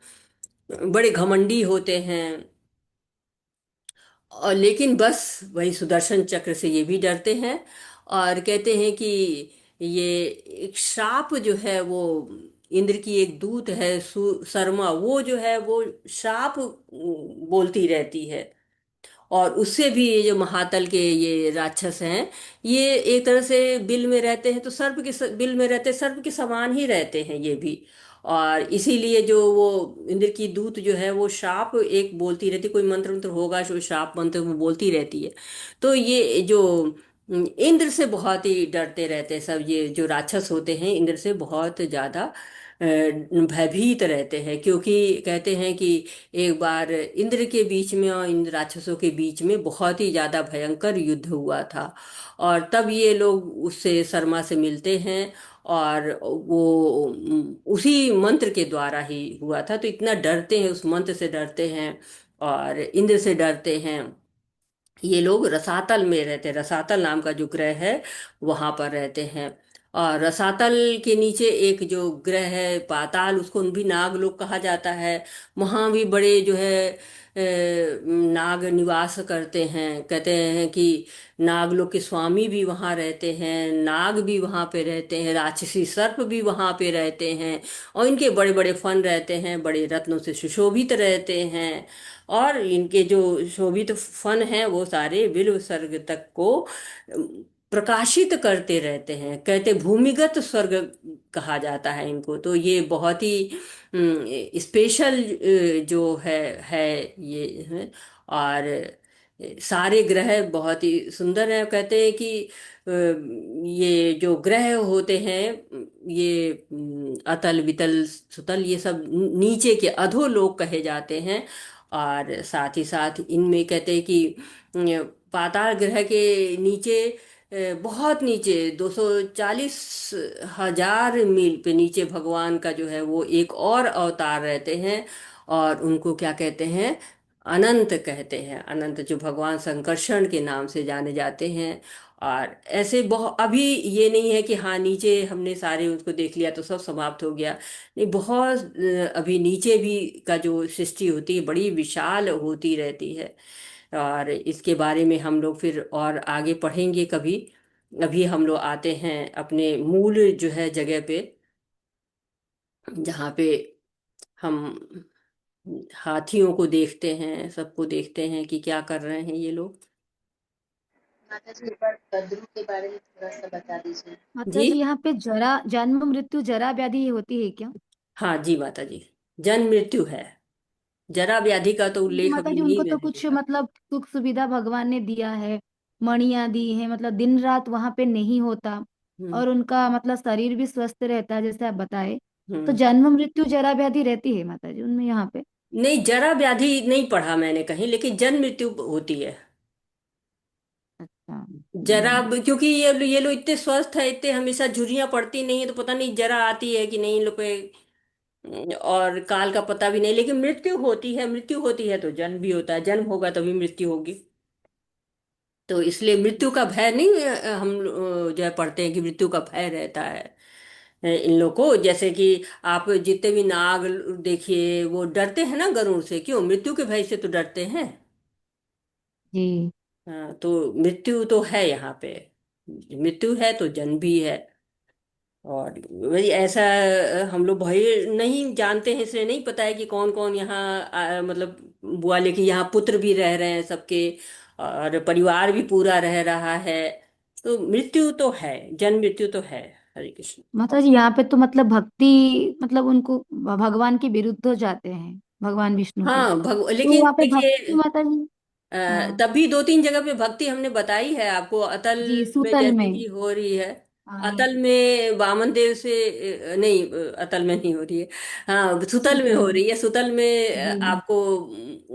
बड़े घमंडी होते हैं। और लेकिन बस वही सुदर्शन चक्र से ये भी डरते हैं, और कहते हैं कि ये एक श्राप जो है वो इंद्र की एक दूत है शर्मा, वो जो है वो श्राप बोलती रहती है। और उससे भी ये जो महातल के ये राक्षस हैं, ये एक तरह से बिल में रहते हैं, तो सर्प के बिल में रहते, सर्प के समान ही रहते हैं ये भी। और इसीलिए जो वो इंद्र की दूत जो है वो श्राप एक बोलती रहती, कोई मंत्र मंत्र होगा जो श्राप मंत्र वो बोलती रहती है। तो ये जो इंद्र से बहुत ही डरते रहते हैं सब, ये जो राक्षस होते हैं इंद्र से बहुत ज्यादा भयभीत रहते हैं, क्योंकि कहते हैं कि एक बार इंद्र के बीच में और इंद्र राक्षसों के बीच में बहुत ही ज्यादा भयंकर युद्ध हुआ था। और तब ये लोग उससे शर्मा से मिलते हैं, और वो उसी मंत्र के द्वारा ही हुआ था। तो इतना डरते हैं, उस मंत्र से डरते हैं और इंद्र से डरते हैं। ये लोग रसातल में रहते हैं, रसातल नाम का जो ग्रह है वहां पर रहते हैं। और रसातल के नीचे एक जो ग्रह है पाताल, उसको भी नाग लोग कहा जाता है। वहां भी बड़े जो है नाग निवास करते हैं। कहते हैं कि नाग लोग के स्वामी भी वहां रहते हैं, नाग भी वहां पे रहते हैं, राक्षसी सर्प भी वहां पे रहते हैं, और इनके बड़े बड़े फन रहते हैं, बड़े रत्नों से सुशोभित रहते हैं। और इनके जो शोभित फन हैं वो सारे विश्व स्वर्ग तक को प्रकाशित करते रहते हैं। कहते भूमिगत स्वर्ग कहा जाता है इनको। तो ये बहुत ही स्पेशल जो है ये है। और सारे ग्रह बहुत ही सुंदर हैं। कहते हैं कि ये जो ग्रह होते हैं, ये अतल वितल सुतल, ये सब नीचे के अधोलोक कहे जाते हैं। और साथ ही साथ इनमें कहते हैं कि पाताल ग्रह के नीचे बहुत नीचे 240,000 मील पे नीचे भगवान का जो है वो एक और अवतार रहते हैं। और उनको क्या कहते हैं? अनंत कहते हैं। अनंत जो भगवान संकर्षण के नाम से जाने जाते हैं। और ऐसे बहुत, अभी ये नहीं है कि हाँ नीचे हमने सारे उसको देख लिया तो सब समाप्त हो गया, नहीं, बहुत अभी नीचे भी का जो सृष्टि होती है बड़ी विशाल होती रहती है। और इसके बारे में हम लोग फिर और आगे पढ़ेंगे कभी। अभी हम लोग आते हैं अपने मूल जो है जगह पे, जहाँ पे हम हाथियों को देखते हैं, सबको देखते हैं कि क्या कर रहे हैं ये लोग। माता जी एक बार गदरू के बारे में थोड़ा सा बता दीजिए। माता जी। जी यहाँ पे जरा जन्म मृत्यु जरा व्याधि होती है क्या? हाँ जी माता जी, जन्म मृत्यु है। जरा व्याधि का तो क्योंकि उल्लेख माता अभी जी नहीं उनको तो मैंने कुछ देखा। मतलब सुख सुविधा भगवान ने दिया है, मणियां दी है, मतलब दिन रात वहां पे नहीं होता, हम्म। और उनका मतलब शरीर भी स्वस्थ रहता है जैसे आप बताए। तो हम्म। जन्म मृत्यु जरा व्याधि रहती है माता जी उनमें यहाँ पे? नहीं, जरा व्याधि नहीं पढ़ा मैंने कहीं, लेकिन जन्म मृत्यु होती है। अच्छा। जरा क्योंकि ये लोग इतने स्वस्थ है, इतने हमेशा झुर्रियां पड़ती नहीं है, तो पता नहीं जरा आती है कि नहीं इन लोग पे। और काल का पता भी नहीं, लेकिन मृत्यु होती है, मृत्यु होती है तो जन्म भी होता है, जन्म होगा तभी मृत्यु होगी। तो इसलिए मृत्यु का भय नहीं, हम जो है पढ़ते हैं कि मृत्यु का भय रहता है इन लोग को। जैसे कि आप जितने भी नाग देखिए, वो डरते हैं ना गरुड़ से, क्यों? मृत्यु के भय से तो डरते हैं। जी। हाँ, तो मृत्यु तो है यहाँ पे। मृत्यु है तो जन्म भी है। और वही ऐसा हम लोग भय नहीं जानते हैं, इसलिए नहीं पता है कि कौन कौन यहाँ मतलब बुआ लेके यहाँ पुत्र भी रह रहे हैं सबके, और परिवार भी पूरा रह रहा है। तो मृत्यु तो है, जन्म मृत्यु तो है। हरे कृष्ण। माता जी यहाँ पे तो मतलब भक्ति, मतलब उनको भगवान के विरुद्ध हो जाते हैं, भगवान विष्णु के। हाँ तो लेकिन वहाँ पे भक्ति देखिए, माता जी। हाँ। तभी दो तीन जगह पे भक्ति हमने बताई है आपको। अतल जी में सुतल जैसे में। कि हो रही है। हाँ अतल में वामन देव से नहीं, अतल में नहीं हो रही है। हाँ, सुतल में सुतल। हो रही है। सुतल में जी। आपको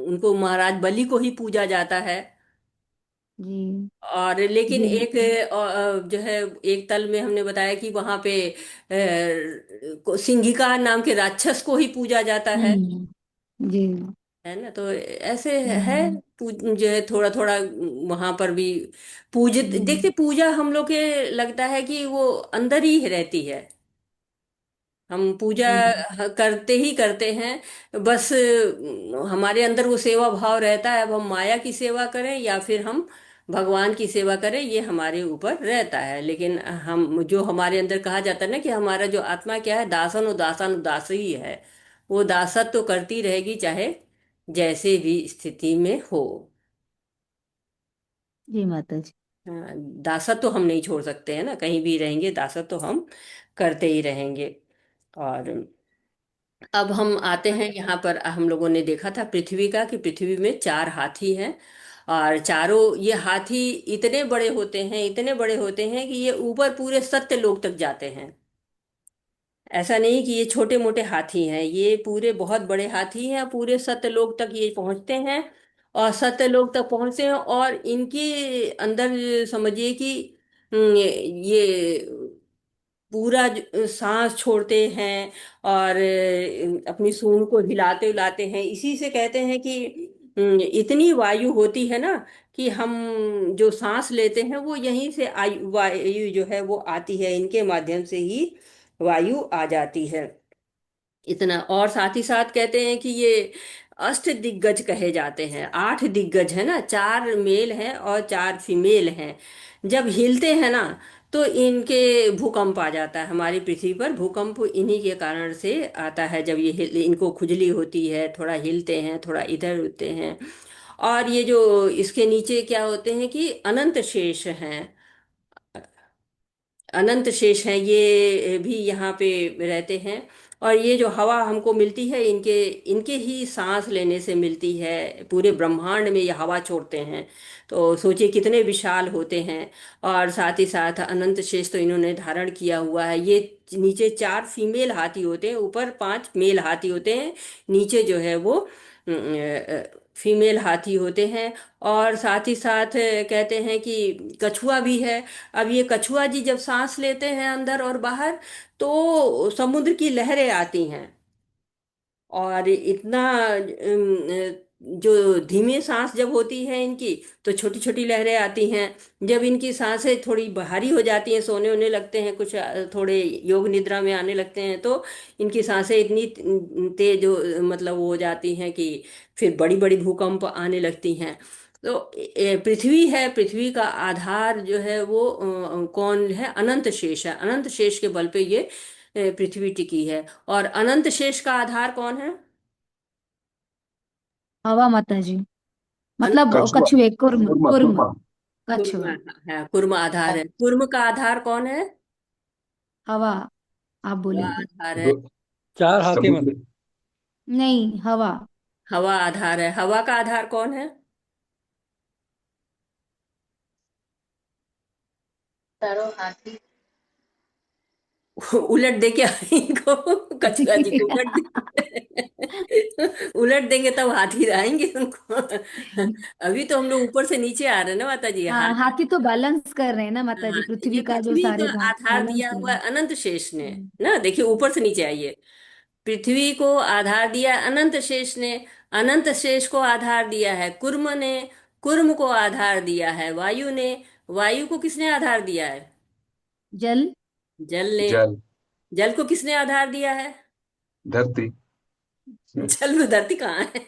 उनको महाराज बलि को ही पूजा जाता है। जी। और लेकिन जी। एक जो है, एक तल में हमने बताया कि वहां पे सिंहिका नाम के राक्षस को ही पूजा जाता जी। है ना। तो ऐसे है। हम्म। जो है थोड़ा थोड़ा वहां पर भी पूजित, हम्म। देखते पूजा हम लोग के लगता है कि वो अंदर ही रहती है। हम पूजा जी। करते ही करते हैं, बस हमारे अंदर वो सेवा भाव रहता है। अब हम माया की सेवा करें या फिर हम भगवान की सेवा करें, ये हमारे ऊपर रहता है। लेकिन हम जो हमारे अंदर कहा जाता है ना कि हमारा जो आत्मा क्या है, दासन और दासान उदास ही है। वो दासत तो करती रहेगी, चाहे जैसे भी स्थिति में हो। जी माता जी। हाँ, दासत तो हम नहीं छोड़ सकते हैं ना, कहीं भी रहेंगे दासत तो हम करते ही रहेंगे। और अब हम आते हैं यहाँ पर, हम लोगों ने देखा था पृथ्वी का, कि पृथ्वी में चार हाथी हैं। और चारों ये हाथी इतने बड़े होते हैं, इतने बड़े होते हैं कि ये ऊपर पूरे सत्य लोक तक जाते हैं। ऐसा नहीं कि ये छोटे मोटे हाथी हैं, ये पूरे बहुत बड़े हाथी हैं, पूरे सत्यलोक तक ये पहुंचते हैं। और सत्यलोक तक पहुंचते हैं, और इनके अंदर समझिए कि ये पूरा सांस छोड़ते हैं, और अपनी सूंड को हिलाते हिलाते हैं। इसी से कहते हैं कि इतनी वायु होती है ना, कि हम जो सांस लेते हैं वो यहीं से वायु जो है वो आती है, इनके माध्यम से ही वायु आ जाती है। इतना, और साथ ही साथ कहते हैं कि ये अष्ट दिग्गज कहे जाते हैं। आठ दिग्गज है ना, चार मेल हैं और चार फीमेल हैं। जब हिलते हैं ना, तो इनके भूकंप आ जाता है। हमारी पृथ्वी पर भूकंप इन्हीं के कारण से आता है। जब ये इनको खुजली होती है, थोड़ा हिलते हैं, थोड़ा इधर होते हैं। और ये जो इसके नीचे क्या होते हैं कि अनंत शेष हैं। अनंत शेष हैं, ये भी यहाँ पे रहते हैं। और ये जो हवा हमको मिलती है, इनके इनके ही सांस लेने से मिलती है। पूरे ब्रह्मांड में ये हवा छोड़ते हैं। तो सोचिए कितने विशाल होते हैं। और साथ ही साथ अनंत शेष तो इन्होंने धारण किया हुआ है। ये नीचे चार फीमेल हाथी होते हैं, ऊपर पांच मेल हाथी होते हैं। नीचे जो है वो फीमेल हाथी होते हैं। और साथ ही साथ कहते हैं कि कछुआ भी है। अब ये कछुआ जी जब सांस लेते हैं अंदर और बाहर, तो समुद्र की लहरें आती हैं। और इतना जो धीमी सांस जब होती है इनकी, तो छोटी छोटी लहरें आती हैं। जब इनकी सांसें थोड़ी भारी हो जाती हैं, सोने होने लगते हैं, कुछ थोड़े योग निद्रा में आने लगते हैं, तो इनकी सांसें इतनी तेज मतलब वो हो जाती हैं कि फिर बड़ी बड़ी भूकंप आने लगती हैं। तो पृथ्वी है, पृथ्वी का आधार जो है वो कौन है? अनंत शेष है। अनंत शेष के बल पे ये पृथ्वी टिकी है। और अनंत शेष का आधार कौन है? हवा माता जी, अनंत मतलब कछुआ। कछुए, कुर्म कुर्मा कुर्म, कुर्मा। कुर्म कछुआ। है, कुर्म आधार है। कुर्म का आधार कौन है? हवा, आप हवा बोलेंगे। आधार है। दो चार हाथी समुद्र। मतलब। नहीं, हवा। हवा आधार है। हवा का आधार कौन है? चारों हाथी। उलट दे क्या इनको? कछुआ जी को उलट दे। उलट देंगे तब हाथी आएंगे उनको। अभी तो हम लोग ऊपर से नीचे आ रहे हैं ना माता जी। हाँ, हाथी। हाथी तो बैलेंस कर रहे हैं ना माता हाँ, जी, ये पृथ्वी का जो पृथ्वी का सारे भाग आधार बैलेंस दिया कर हुआ रहे है अनंत शेष ने। हैं। ना देखिए, ऊपर से नीचे आइए। पृथ्वी को आधार दिया है अनंत शेष ने। अनंत शेष को आधार दिया है कुर्म ने। कुर्म को आधार दिया है वायु ने। वायु को किसने आधार दिया है? जल। जल ने। जल। जल को किसने आधार दिया है? धरती। जल में धरती कहाँ है?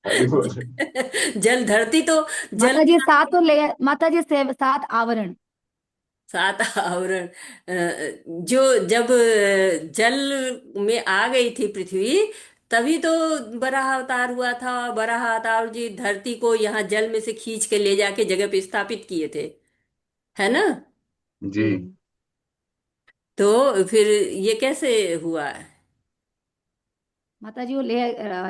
अरे बोल। जल धरती तो। जल माता में जी सात ले, माता जी सात आवरण। सात आवरण। जो जब जल में आ गई थी पृथ्वी, तभी तो बराह अवतार हुआ था। बराह अवतार जी धरती को यहाँ जल में से खींच के ले जाके जगह पे स्थापित किए थे, है ना? जी। जी, तो फिर ये कैसे हुआ? माता जी वो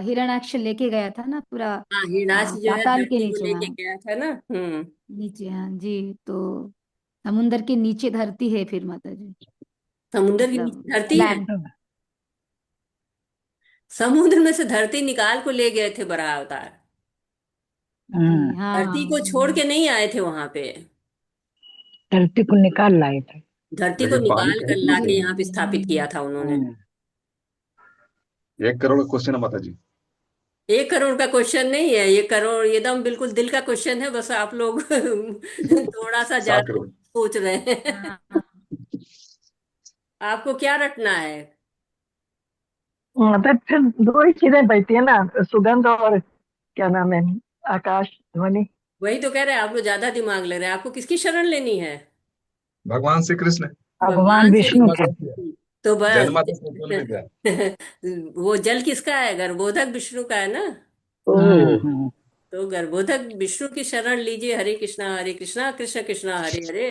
हिरण्याक्ष लेके गया था ना पूरा, हाँ, हिरणाक्ष जो है पाताल के धरती को नीचे। लेके हाँ, गया था ना। हम्म। नीचे, हाँ जी। तो समुंदर के नीचे धरती है फिर माता जी, समुद्र के मतलब नीचे धरती है। लैंड। समुद्र में से धरती निकाल को ले गए थे बराह अवतार। जी धरती हाँ। को छोड़ के नहीं आए थे वहां पे। धरती को निकाल लाए थे। धरती को लेकिन पानी निकाल कर फेंक लाके दिए। यहाँ पे स्थापित किया था उन्होंने। 1 करोड़ का क्वेश्चन है माता जी। 1 करोड़ का क्वेश्चन नहीं है ये। करोड़ एकदम बिल्कुल दिल का क्वेश्चन है, बस आप लोग थोड़ा सा सात ज्यादा करोड़ सोच रहे हैं। हाँ, आपको क्या रटना है? मतलब फिर दो ही चीजें बचती है ना, सुगंध और क्या नाम है, आकाश ध्वनि। वही तो कह रहे हैं, आप लोग ज्यादा दिमाग ले रहे हैं। आपको किसकी शरण लेनी है? भगवान श्री कृष्ण। भगवान भगवान श्री विष्णु जन्मा के। से तो बस। जन्मा से बोल में गया। वो जल किसका है? गर्भोधक विष्णु का है ना। ओ। हम्म। तो गर्भोधक विष्णु की शरण लीजिए। हरे कृष्णा कृष्ण कृष्णा हरे हरे।